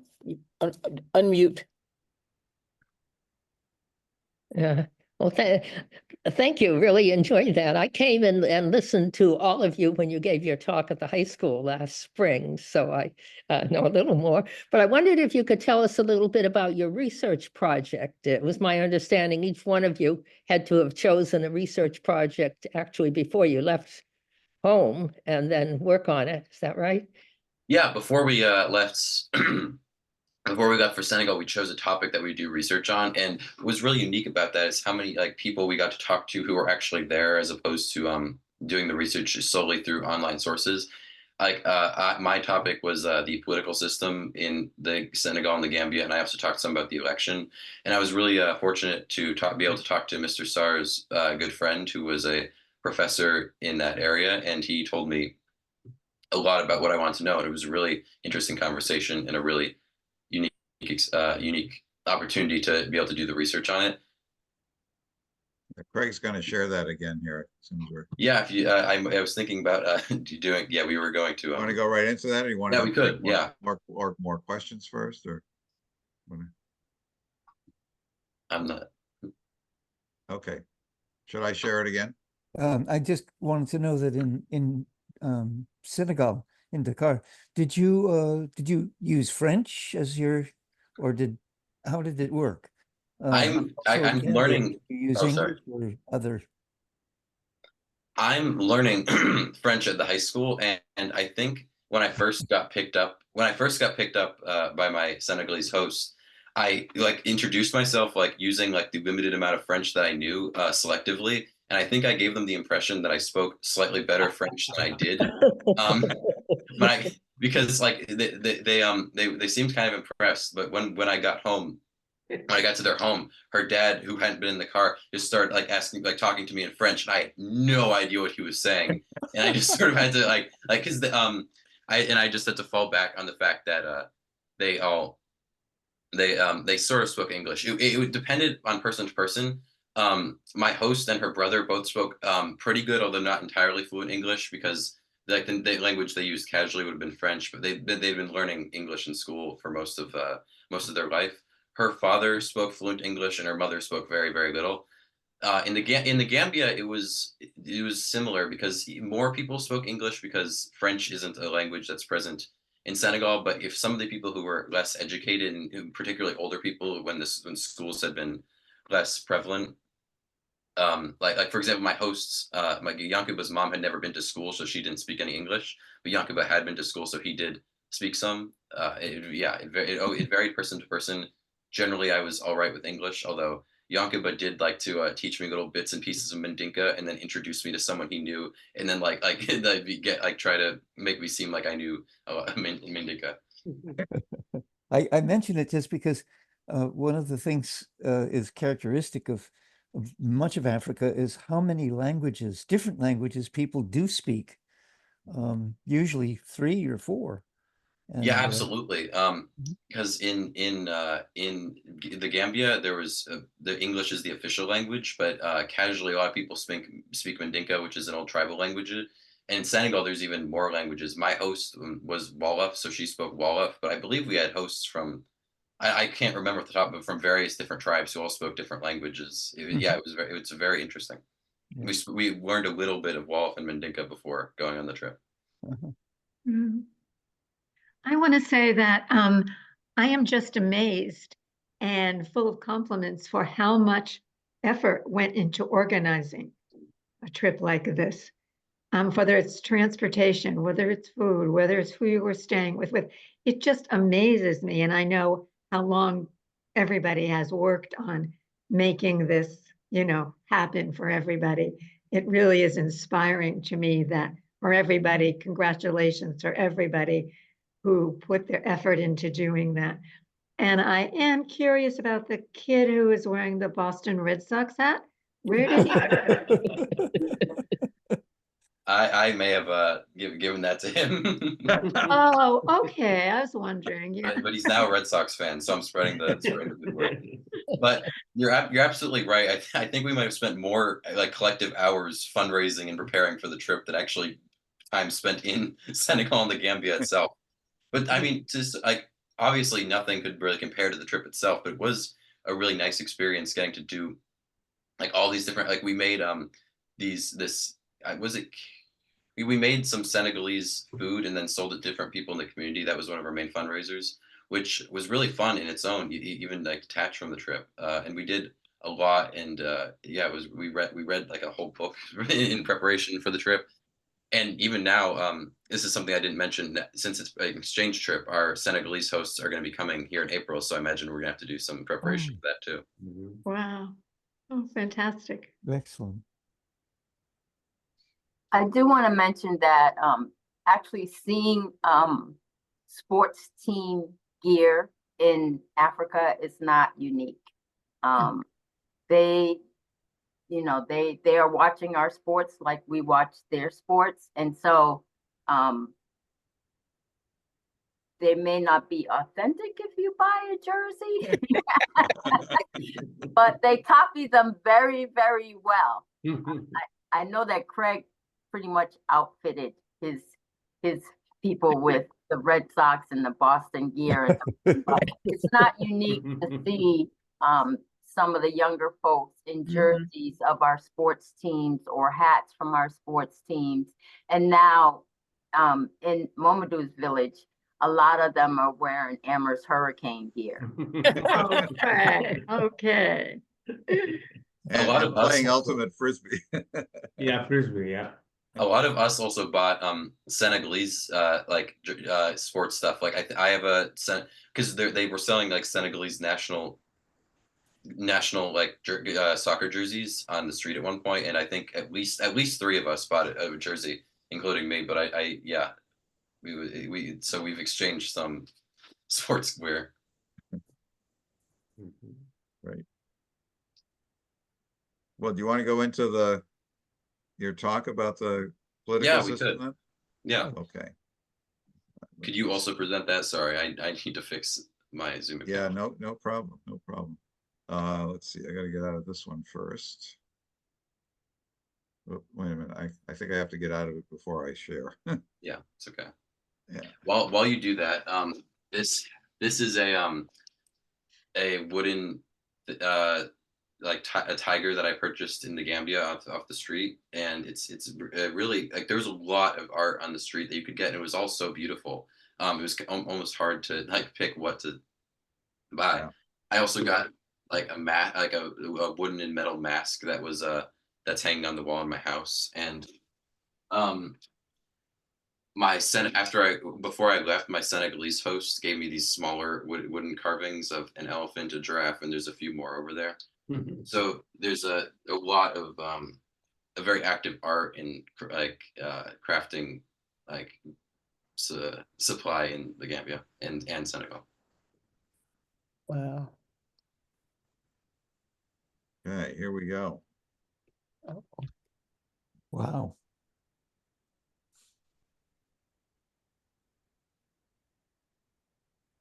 unmute. Well, thank you. Really enjoyed that. I came in and listened to all of you when you gave your talk at the high school last spring, so I know a little more. But I wondered if you could tell us a little bit about your research project. It was my understanding each one of you had to have chosen a research project actually before you left home and then work on it. Is that right? Yeah, before we left before we got for Senegal, we chose a topic that we do research on, and what was really unique about that is how many like people we got to talk to who were actually there, as opposed to doing the research solely through online sources. Like my topic was the political system in the Senegal and the Gambia, and I also talked some about the election. And I was really fortunate to be able to talk to Mr. Sarr's good friend, who was a professor in that area, and he told me a lot about what I wanted to know. And it was a really interesting conversation and a really unique unique opportunity to be able to do the research on it. Craig's going to share that again here as soon as we're. Yeah, if you, I was thinking about doing. Yeah, we were going to. Want to go right into that, or you want Yeah, to? we could. Yeah. More questions first, or. I'm not. Okay. Should I share it again? I just wanted to know that in Senegal, in Dakar, did you use French as your, or how did it work? I'm Gambia, learning. did you use Oh, sorry. English or other? I'm learning French at the high school, and I think when I first got picked up by my Senegalese host, I like introduced myself like using like the limited amount of French that I knew selectively, and I think I gave them the impression that I spoke slightly better French than I did. But because like they seemed kind of impressed, but when I got home. When I got to their home, her dad, who hadn't been in the car, just started like asking, like talking to me in French, and I had no idea what he was saying, and I just sort of had to because I just had to fall back on the fact that they sort of spoke English. It depended on person to person. My host and her brother both spoke pretty good, although not entirely fluent English, because like the language they used casually would have been French, but they've been learning English in school for most of their life. Her father spoke fluent English, and her mother spoke very, very little. In the Gambia, it was similar, because more people spoke English because French isn't a language that's present in Senegal. But if some of the people who were less educated, and particularly older people, when schools had been less prevalent, like for example, my hosts, my Yankuba's mom had never been to school, so she didn't speak any English. But Yankuba had been to school, so he did speak some. It varied person to person. Generally, I was all right with English, although Yankuba did like to teach me little bits and pieces of Mandinka, and then introduce me to someone he knew, and then try to make me seem like I knew Mandinka. I mention it just because one of the things is characteristic of much of Africa is how many languages, different languages, people do speak. Usually 3 or 4. Yeah, absolutely. Because in the Gambia, there was the English is the official language, but casually a lot of people speak Mandinka, which is an old tribal language. And in Senegal, there's even more languages. My host was Wolof, so she spoke Wolof, but I believe we had hosts from I can't remember off the top, but from various different tribes who all spoke different languages. Yeah, it was very interesting. Yeah. We learned a little bit of Wolof and Mandinka before going on the trip. I want to say that I am just amazed and full of compliments for how much effort went into organizing a trip like this. Whether it's transportation, whether it's food, whether it's who you were staying with, it just amazes me. And I know how long everybody has worked on making this, happen for everybody. It really is inspiring to me that for everybody, congratulations for everybody who put their effort into doing that. And I am curious about the kid who is wearing the Boston Red Sox hat. Where did he? I may have given that to him. Oh, okay. I was wondering. Yeah. But he's now a Red Sox fan, so I'm spreading the good word. But you're absolutely right. I think we might have spent more like collective hours fundraising and preparing for the trip than actually time spent in Senegal and the Gambia itself. But I mean, just like obviously nothing could really compare to the trip itself, but it was a really nice experience getting to do like all these different we made we made some Senegalese food and then sold it to different people in the community. That was one of our main fundraisers, which was really fun in its own, even like detached from the trip. And we did a lot, and we read like a whole book in preparation for the trip. And even now, this is something I didn't mention. Since it's an exchange trip, our Senegalese hosts are going to be coming here in April. So I imagine we're going to have to do some preparation for that too. Wow. Oh, fantastic. Excellent. I do want to mention that actually seeing sports team gear in Africa is not unique. They, you know, they are watching our sports like we watch their sports, and so they may not be authentic if you buy a jersey, but they copy them very, very well. I know that Craig pretty much outfitted his people with the Red Sox and the Boston gear, but it's not unique to see some of the younger folks in jerseys of our sports teams or hats from our sports teams. And now in Momadou's village, a lot of them are wearing Amherst Hurricane gear. Okay, okay. A lot of us playing ultimate frisbee. Yeah, frisbee, yeah. A lot of us also bought Senegalese like sports stuff. Like I have a because they were selling like Senegalese national like soccer jerseys on the street at one point, and I think at least 3 of us bought a jersey, including me. But I yeah, so we've exchanged some sports wear. Right. Well, do you want to go into your talk about the political system then? Yeah. Okay. Could you also present that? Sorry, I need to fix my Zoom account. Yeah, no problem. No problem. Let's see, I gotta get out of this one first. Oh, wait a minute, I think I have to get out of it before I share. Yeah, it's okay. Yeah. While you do that, this is a wooden like a tiger that I purchased in the Gambia off the street, and it's really like there's a lot of art on the street that you could get, and it was all so beautiful. It was almost hard to like pick what to buy. Yeah. I also got like a wooden and metal mask that was that's hanging on the wall in my house, and before I left, my Senegalese host gave me these smaller wooden carvings of an elephant, a giraffe, and there's a few more over there. So there's a lot of a very active art in like crafting like supply in the Gambia and Senegal. Wow. Okay, here we go. Oh. Wow.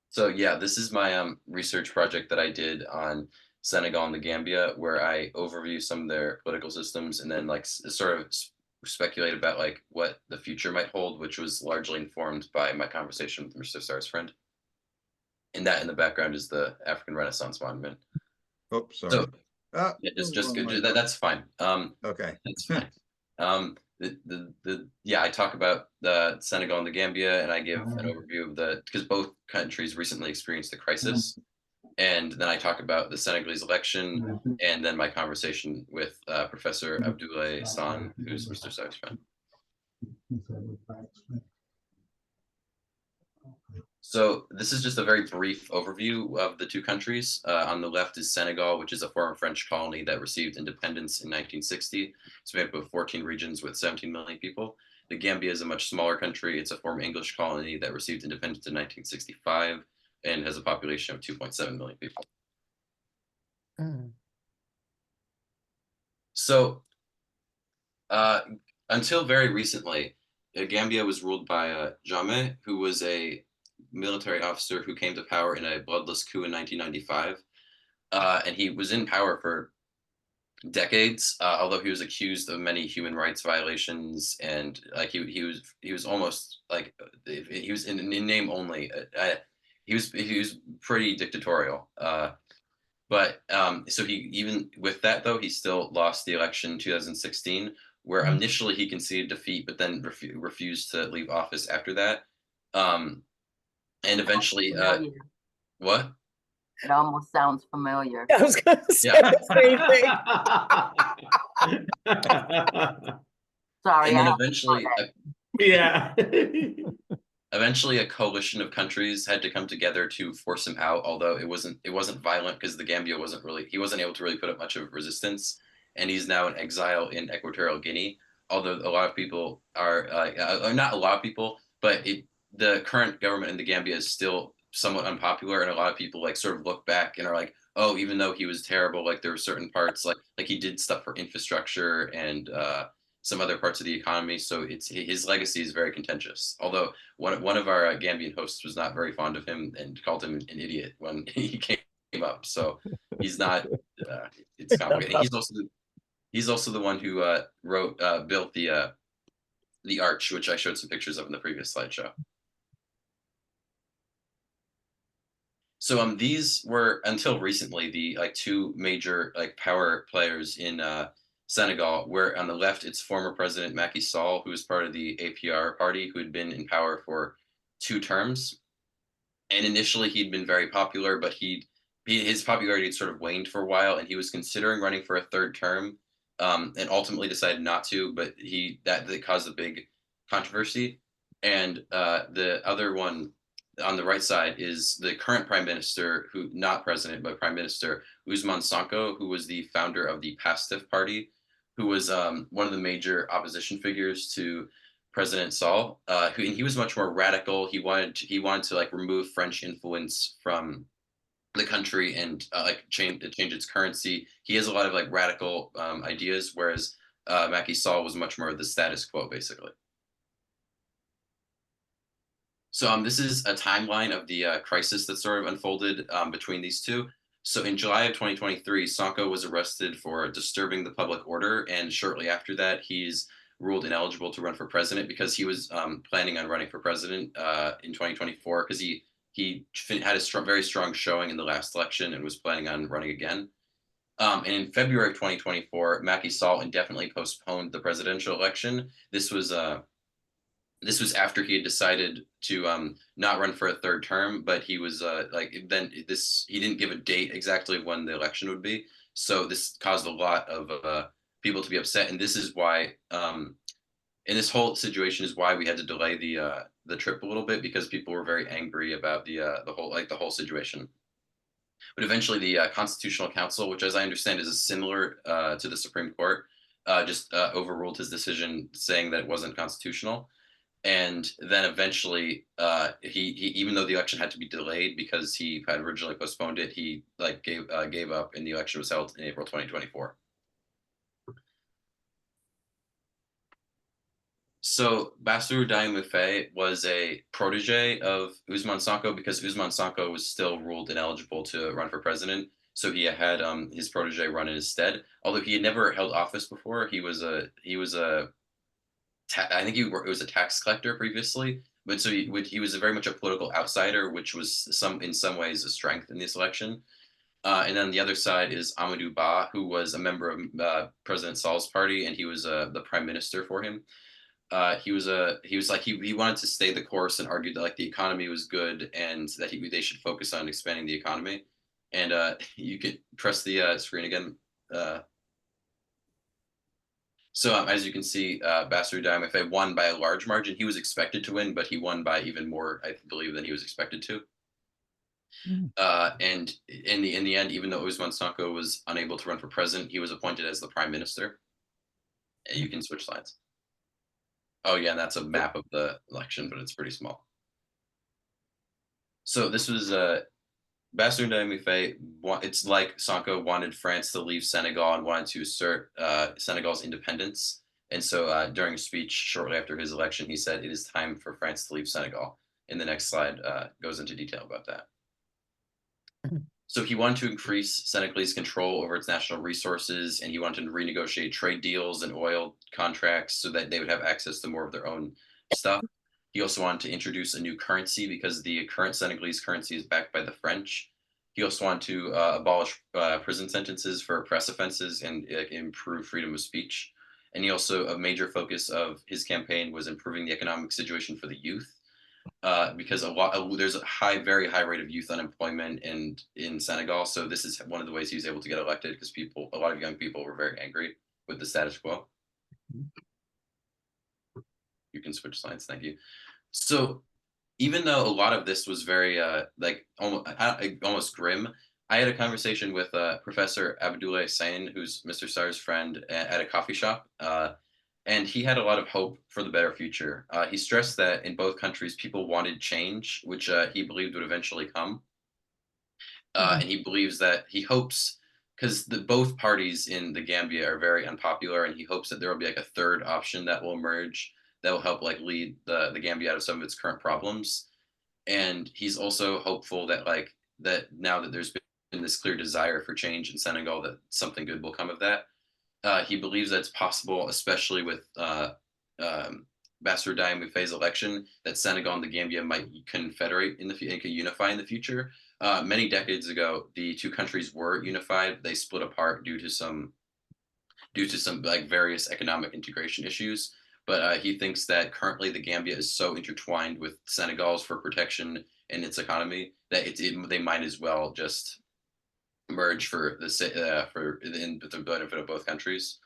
So yeah, this is my research project that I did on Senegal and the Gambia, where I overview some of their political systems and then like sort of speculate about like what the future might hold, which was largely informed by my conversation with Mr. Starr's friend. And that in the background is the African Renaissance Monument. Oh, sorry. So yeah, just good. That's fine. Okay. That's fine. Yeah, I talk about the Senegal and the Gambia, and I give an overview of because both countries recently experienced a crisis, and then I talk about the Senegalese election, and then my conversation with Professor Abdoulaye San, who's Mr. Starr's friend. So this is just a very brief overview of the two countries. On the left is Senegal, which is a former French colony that received independence in 1960. It's made up of 14 regions with 17 million people. The Gambia is a much smaller country. It's a former English colony that received independence in 1965 and has a population of 2.7 million people. So until very recently, Gambia was ruled by Jammeh, who was a military officer who came to power in a bloodless coup in 1995. And he was in power for decades, although he was accused of many human rights violations, and like he was almost like he was in name only. He was pretty dictatorial. But so he, even with that though, he still lost the election in 2016, where initially he conceded defeat, but then refused to leave office after that. And eventually, what? It almost sounds familiar. I was going to say the same thing. Sorry, And I then have to eventually, know that. Yeah. eventually a coalition of countries had to come together to force him out, although it wasn't violent because the Gambia he wasn't able to really put up much of resistance, and he's now in exile in Equatorial Guinea. Although a lot of people are not a lot of people, but the current government in the Gambia is still somewhat unpopular, and a lot of people like sort of look back and are like, oh, even though he was terrible, like there were certain parts like he did stuff for infrastructure and some other parts of the economy. So his legacy is very contentious. Although one of our Gambian hosts was not very fond of him and called him an idiot when he came up. So he's not. It's complicated. He's also the one who built the arch, which I showed some pictures of in the previous slideshow. So these were until recently the two major power players in Senegal, where on the left it's former President Macky Sall, who was part of the APR party, who had been in power for 2 terms. And initially he'd been very popular, but his popularity had sort of waned for a while, and he was considering running for a 3rd term, and ultimately decided not to, but that caused a big controversy. And the other one on the right side is the current prime minister, who not president, but prime minister Ousmane Sonko, who was the founder of the PASTEF party, who was one of the major opposition figures to President Sall. And he was much more radical. He wanted to remove French influence from the country and change its currency. He has a lot of radical ideas, whereas Macky Sall was much more of the status quo, basically. So this is a timeline of the crisis that sort of unfolded between these two. So in July of 2023, Sonko was arrested for disturbing the public order, and shortly after that, he's ruled ineligible to run for president because he was planning on running for president in 2024 because he had a very strong showing in the last election and was planning on running again. And in February of 2024, Macky Sall indefinitely postponed the presidential election. This was after he had decided to not run for a 3rd term, but he was he didn't give a date exactly when the election would be. So this caused a lot of people to be upset, and this is why and this whole situation is why we had to delay the trip a little bit, because people were very angry about the whole situation. But eventually the Constitutional Council, which as I understand is similar to the Supreme Court, just overruled his decision, saying that it wasn't constitutional. And then eventually, he even though the election had to be delayed because he had originally postponed it, he gave up, and the election was held in April 2024. So Bassirou Diomaye Faye was a protege of Ousmane Sonko because Ousmane Sonko was still ruled ineligible to run for president. So he had his protege run in his stead. Although he had never held office before, he was a I think he was a tax collector previously, but so he was very much a political outsider, which was in some ways a strength in this election. And then the other side is Amadou Ba, who was a member of President Sall's party, and he was the prime minister for him. He wanted to stay the course and argued that the economy was good and that they should focus on expanding the economy. And you could press the screen again. So as you can see, Bassirou Diomaye Faye won by a large margin. He was expected to win, but he won by even more, I believe, than he was expected to. And in the end, even though Ousmane Sonko was unable to run for president, he was appointed as the prime minister. And you can switch slides. Oh yeah, and that's a map of the election, but it's pretty small. So this was Bassirou Diomaye Faye. It's like Sonko wanted France to leave Senegal and wanted to assert Senegal's independence. And so during a speech shortly after his election, he said, "It is time for France to leave Senegal." And the next slide goes into detail about that. So he wanted to increase Senegalese control over its national resources, and he wanted to renegotiate trade deals and oil contracts so that they would have access to more of their own stuff. He also wanted to introduce a new currency because the current Senegalese currency is backed by the French. He also wanted to abolish prison sentences for press offenses and improve freedom of speech. And he also, a major focus of his campaign was improving the economic situation for the youth. Because there's a very high rate of youth unemployment in Senegal. So this is one of the ways he was able to get elected, because a lot of young people were very angry with the status quo. You can switch slides. Thank you. So even though a lot of this was very like almost grim, I had a conversation with Professor Abdullah Sain, who's Mr. Sar's friend, at a coffee shop. And he had a lot of hope for the better future. He stressed that in both countries, people wanted change, which he believed would eventually come. And he believes that he hopes, because both parties in the Gambia are very unpopular, and he hopes that there will be like a third option that will emerge that will help like lead the Gambia out of some of its current problems. And he's also hopeful that like that now that there's been this clear desire for change in Senegal, that something good will come of that. He believes that it's possible, especially with Bassirou Diomaye Faye's election, that Senegal and the Gambia might confederate in the future, unify in the future. Many decades ago, the two countries were unified. They split apart due to some like various economic integration issues. But he thinks that currently the Gambia is so intertwined with Senegal's for protection in its economy that they might as well just merge for the benefit of both countries.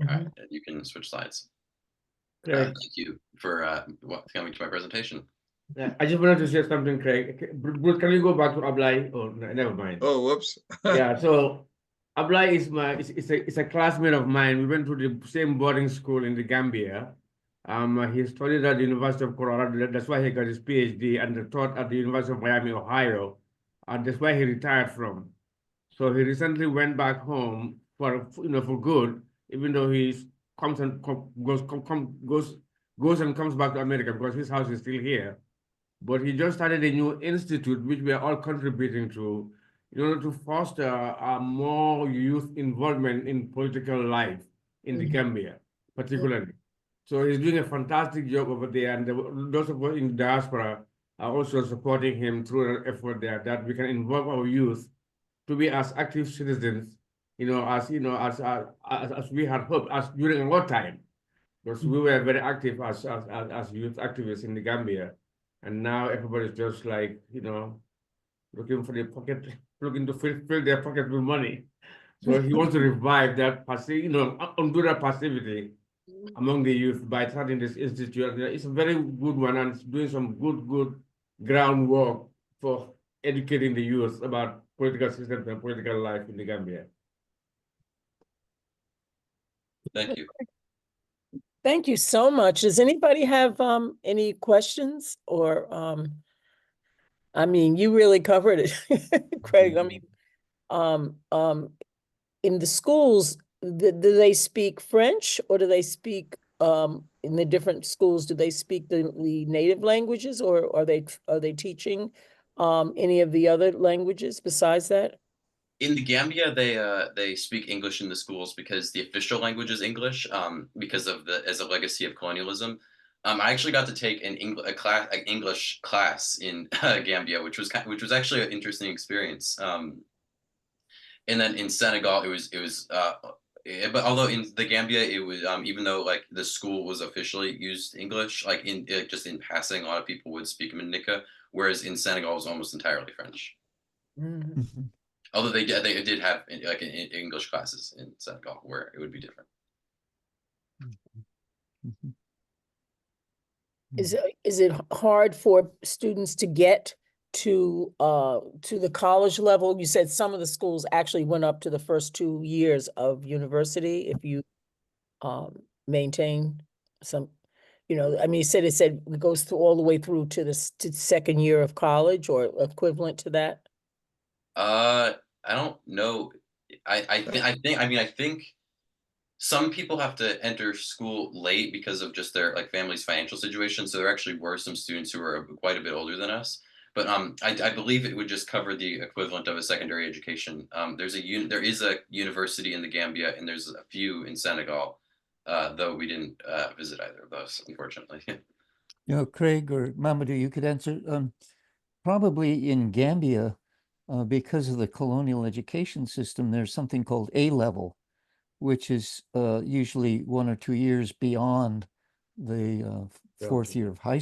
All right, you can switch slides. Thank you for coming to my presentation. Yeah, I just wanted to say something, Craig. Bruce, can you go back to Ablai? Oh, never mind. Oh, whoops. Yeah, so Ablai is a classmate of mine. We went to the same boarding school in the Gambia. He studied at the University of Colorado. That's why he got his PhD, and taught at the University of Miami, Ohio. And that's why he retired from. So he recently went back home for good, even though he comes and goes and comes back to America because his house is still here. But he just started a new institute, which we are all contributing to, in order to foster more youth involvement in political life in the Gambia, particularly. So he's doing a fantastic job over there, and those of us in the diaspora are also supporting him through an effort there that we can involve our youth to be as active citizens, as we had hoped, as during our time, because we were very active as youth activists in the Gambia. And now everybody's just like, looking for looking to fill their pocket with money. So he wants to revive that undo that passivity among the youth by starting this institute. It's a very good one, and it's doing some good groundwork for educating the youth about political systems and political life in the Gambia. Thank you. Thank you so much. Does anybody have any questions or I mean, you really covered it, Craig. I mean, in the schools, do they speak French, or do they speak in the different schools, do they speak the native languages, or are they teaching any of the other languages besides that? In the Gambia, they speak English in the schools because the official language is English, because of as a legacy of colonialism. I actually got to take an English class in Gambia, which was actually an interesting experience. And then in Senegal, it was but although in the Gambia, it was even though like the school was officially used English, like just in passing, a lot of people would speak Manika, whereas in Senegal, it was almost entirely French. Mm-hmm. Although they did have like English classes in Senegal where it would be different. Is it hard for students to get to the college level? You said some of the schools actually went up to the first 2 years of university if you maintain some, I mean, you said it goes through all the way through to the second year of college or equivalent to that. I don't know. I think some people have to enter school late because of just their like family's financial situation. So there actually were some students who were quite a bit older than us. But I believe it would just cover the equivalent of a secondary education. There is a university in the Gambia, and there's a few in Senegal, though we didn't visit either of those, unfortunately. Craig or Mamadou, you could answer. Probably in Gambia, because of the colonial education system, there's something called A-level, which is usually 1 or 2 years beyond the fourth year of high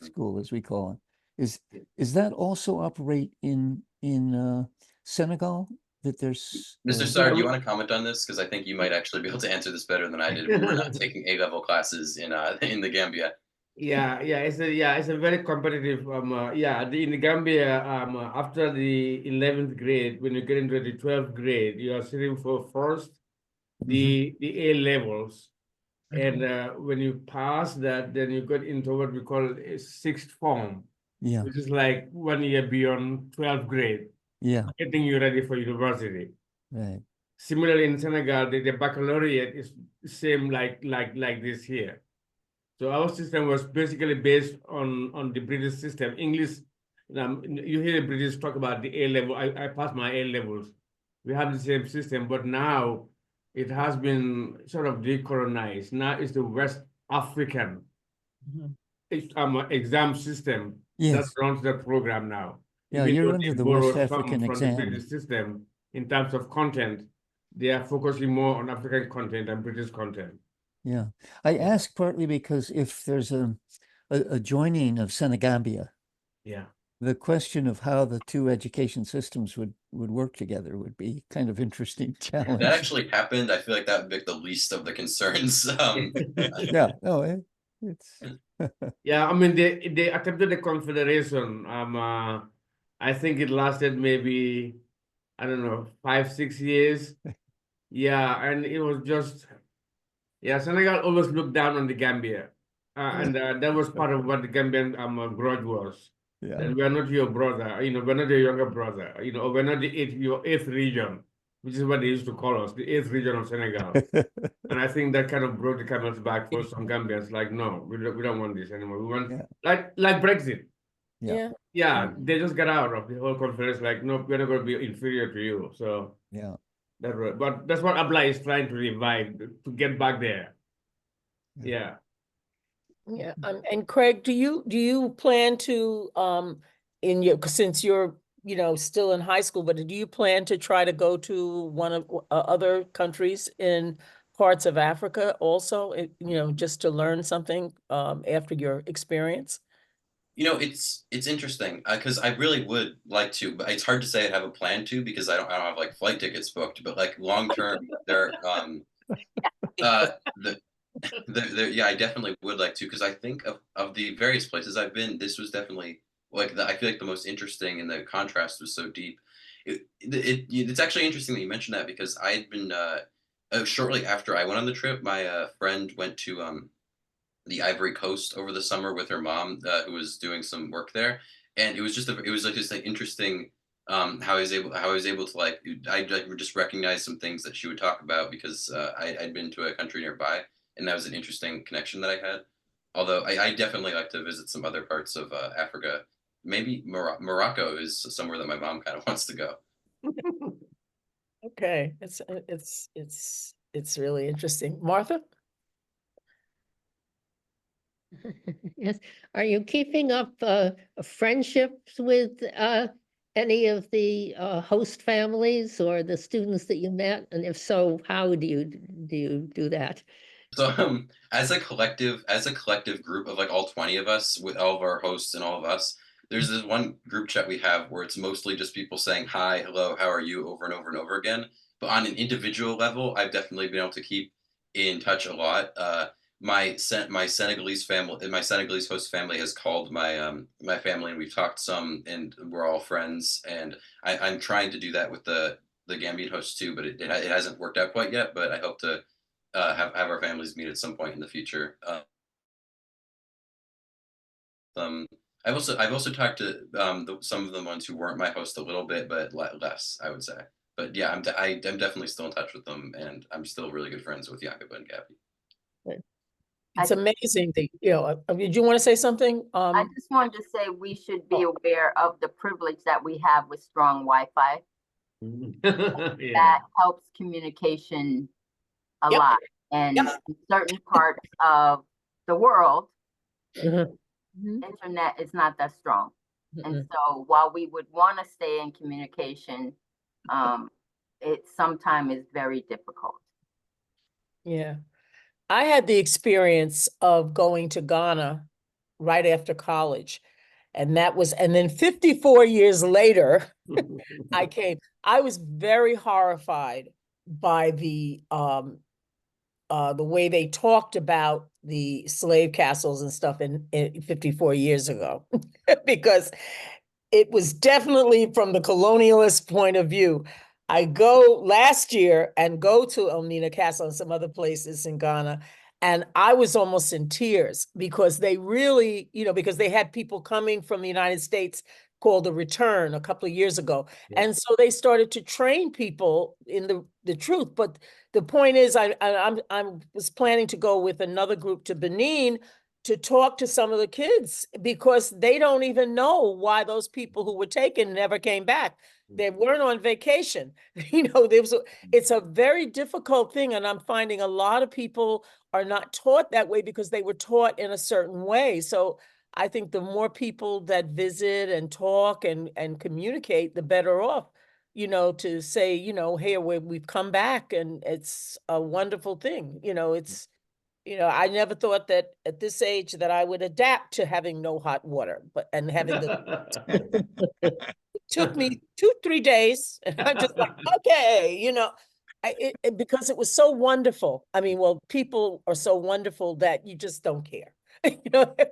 school, as we call it. Is that also operate in Senegal? that there's Mr. Starr, do you want to comment on this? Because I think you might actually be able to answer this better than I did. We were not taking A-level classes in the Gambia. It's a very competitive in the Gambia after the 11th grade, when you get into the 12th grade, you are sitting for first the A levels, and when you pass that, then you get into what we call a sixth form, Yeah, which is like 1 year beyond 12th grade, yeah, getting you ready for university. right. Similarly, in Senegal, the baccalaureate is same like this here. So our system was basically based on the British system. English, you hear the British talk about the A level. I passed my A levels. We have the same system, but now it has been sort of decolonized. Now it's the West African exam system that Yes. runs the program now. Yeah, Even you're though under they the West borrowed some African from the exam. British system in terms of content, they are focusing more on African content than British content. Yeah, I ask partly because if there's a joining of Senegambia, Yeah. the question of how the two education systems would work together would be kind of interesting challenge. That actually happened. I feel like that would be the least of the concerns. Yeah, no, it's Yeah, I mean they attempted the confederation. I think it lasted maybe, I don't know, 5-6 years. Yeah, and it was just, yeah, Senegal always looked down on the Gambia, and that was part of what the Gambian grudge was. yeah. That we are not your brother, we're not your younger brother, or we're not your eighth region, which is what they used to call us, the eighth region of Senegal. And I think that kind of broke the camel's back for some Gambians. Like, no, we don't want this anymore. We want like Brexit. Yeah. Yeah, they just got out of the whole conference. Like, no, we're not going to be inferior to you. So Yeah. but that's what Abla is trying to revive, to get back there. Yeah. Yeah, and Craig, do you plan to since you're still in high school, but do you plan to try to go to one of other countries in parts of Africa also, just to learn something after your experience? It's interesting because I really would like to, but it's hard to say I have a plan to because I don't have like flight tickets booked. But like long term, there yeah, I definitely would like to because I think of the various places I've been, this was definitely like I feel like the most interesting, and the contrast was so deep. It's actually interesting that you mentioned that because I had been shortly after I went on the trip, my friend went to the Ivory Coast over the summer with her mom, who was doing some work there, and it was just interesting how I was able to like I just recognize some things that she would talk about because I'd been to a country nearby, and that was an interesting connection that I had. Although I definitely like to visit some other parts of Africa. Maybe Morocco is somewhere that my mom kind of wants to go. Okay, it's really interesting. Martha? Yes. Are you keeping up friendships with any of the host families or the students that you met? And if so, how do you do that? So as a collective group of like all 20 of us, with all of our hosts and all of us, there's this one group chat we have where it's mostly just people saying hi, hello, how are you, over and over and over again. But on an individual level, I've definitely been able to keep in touch a lot. My Senegalese host family has called my family, and we've talked some, and we're all friends. And I'm trying to do that with the Gambian hosts too, but it hasn't worked out quite yet. But I hope to have our families meet at some point in the future. I've also talked to some of the ones who weren't my host a little bit, but less, I would say. But yeah, I'm definitely still in touch with them, and I'm still really good friends with Jacob and Gabby. It's amazing that, did you want to say something? I just wanted to say we should be aware of the privilege that we have with strong Wi-Fi. Yeah. That helps communication a Yep. lot. And Yep. in certain parts of the world, Mhm. internet is not that strong. And so while we would want to stay in communication, it sometimes is very difficult. Yeah. I had the experience of going to Ghana right after college. And then 54 years later, I came. I was very horrified by the way they talked about the slave castles and stuff in 54 years ago, because it was definitely from the colonialist point of view. I go last year and go to Elmina Castle and some other places in Ghana, and I was almost in tears because they really, because they had people coming from the United States called a return a couple of years ago. Yeah. And so they started to train people in the truth. But the point is, I was planning to go with another group to Benin to talk to some of the kids, because they don't even know why those people who were taken never came back. They weren't on vacation. It's a very difficult thing. And I'm finding a lot of people are not taught that way because they were taught in a certain way. So I think the more people that visit and talk and communicate, the better off, to say, hey, we've come back and it's a wonderful thing. I never thought that at this age that I would adapt to having no hot water, and having it took me 2-3 days, and I'm just like, okay, because it was so wonderful. I mean, well, people are so wonderful that you just don't care.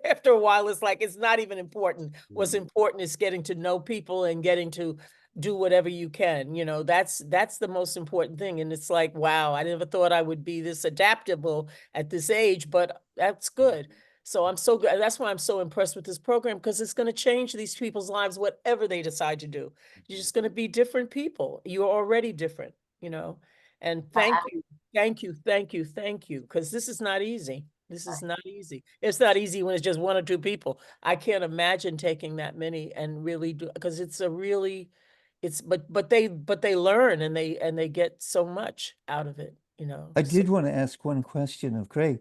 After a while, it's like, it's not even important. What's important is getting to know people and getting to do whatever you can. That's the most important thing. And it's like, wow, I never thought I would be this adaptable at this age, but that's good. So I'm so good. That's why I'm so impressed with this program, because it's going to change these people's lives, whatever they decide to do. You're just going to be different people. You're already different, and thank you, because this is not easy. This is not easy. It's not easy when it's just 1 or 2 people. I can't imagine taking that many and really do, because it's a really, but they learn and they get so much out of it, I did want to ask one question of Craig.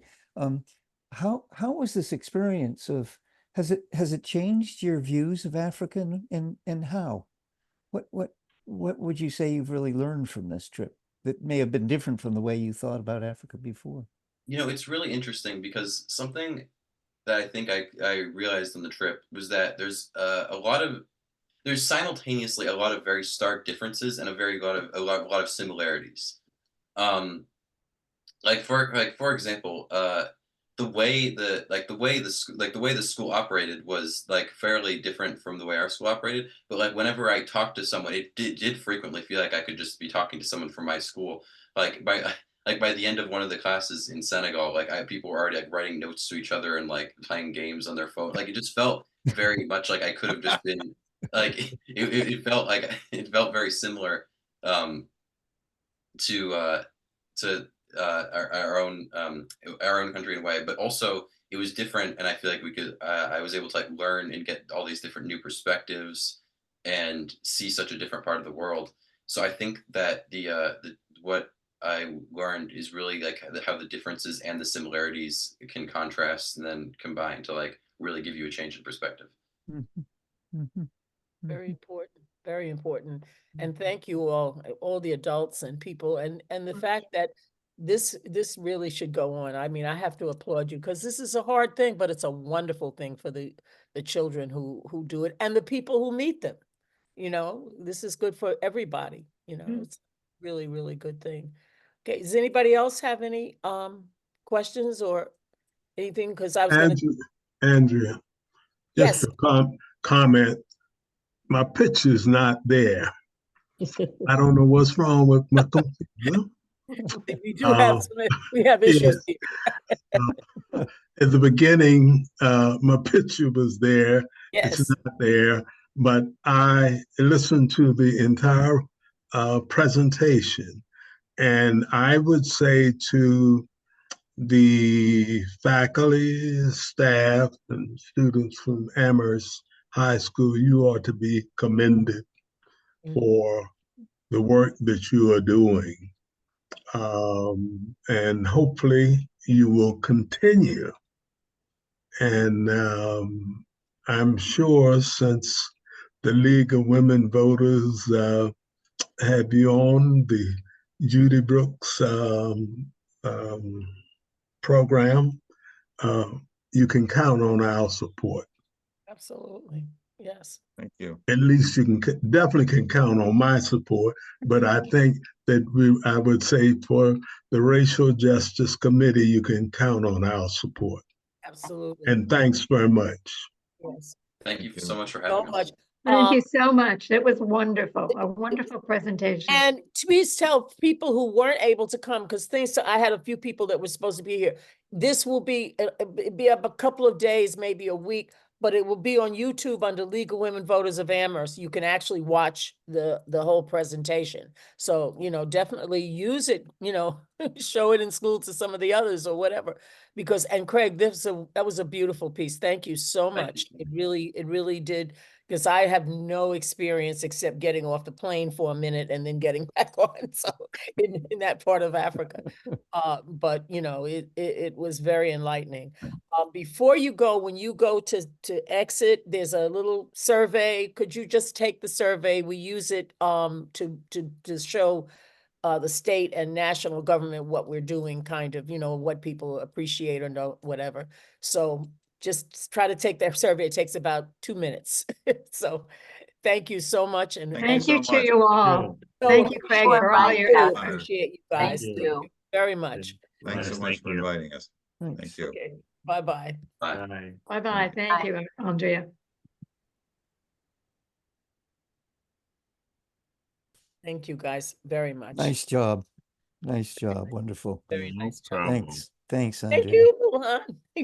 How was this experience of, has it changed your views of Africa, and how? What would you say you've really learned from this trip that may have been different from the way you thought about Africa before? It's really interesting because something that I think I realized on the trip was that there's there's simultaneously a lot of very stark differences and a lot of similarities. For example, the way the school operated was like fairly different from the way our school operated. But like whenever I talked to someone, it did frequently feel like I could just be talking to someone from my school. Like by the end of one of the classes in Senegal, people were already like writing notes to each other and like playing games on their phone. Like it just felt very much like I could have just been like it felt very similar to our own country in a way, but also it was different, and I feel like I was able to like learn and get all these different new perspectives and see such a different part of the world. So I think that what I learned is really like how the differences and the similarities can contrast and then combine to like really give you a change in perspective. Very important, very important. And thank you all the adults and people, and the fact that this really should go on. I mean, I have to applaud you, because this is a hard thing, but it's a wonderful thing for the children who do it and the people who meet them. This is good for everybody. It's really, really good thing. Okay, does anybody else have any questions or anything? Because I was going to. Andrea, Yes. just a comment. My picture's not there. I don't know what's wrong with my computer. We have issues here. At the beginning, my picture was there. Yes. It's not there, but I listened to the entire presentation, and I would say to the faculty, staff, and students from Amherst High School, you are to be commended for the work that you are doing. And hopefully you will continue. And I'm sure since the League of Women Voters have you on the Judy Brooks program, you can count on our support. Absolutely. Yes. Thank you. At least you definitely can count on my support. But I think that I would say for the Racial Justice Committee, you can count on our support. Absolutely. And thanks very much. Yes. Thank you Thank you. so much for So having us. much. Thank Um, you so much. That was wonderful, a wonderful presentation. And please tell people who weren't able to come, because I had a few people that were supposed to be here. This will be up a couple of days, maybe a week, but it will be on YouTube under League of Women Voters of Amherst. You can actually watch the whole presentation. So, definitely use it, show it in school to some of the others or whatever. Because, and Craig, that was a beautiful piece. Thank you so much. It really did. Because I have no experience except getting off the plane for a minute and then getting back on. So in that part of Africa, but it was very enlightening. Before you go, when you go to exit, there's a little survey. Could you just take the survey? We use it to show the state and national government what we're doing, kind of, what people appreciate or know, whatever. So just try to take that survey. It takes about 2 minutes. So thank you so much. And Thank you so to much. you all. so Thank you, Craig, for for all inviting your us. efforts. appreciate you Thank guys. you. Thank you very much. Thanks so much for inviting us. Thank you. Okay, bye-bye. Bye. Bye-bye. Thank Bye. you, Andrea. Thank you guys very much. Nice job. Nice job. Wonderful. Very No nice job. problem. Thanks. Thanks, Thank Andrea. you, Luhan.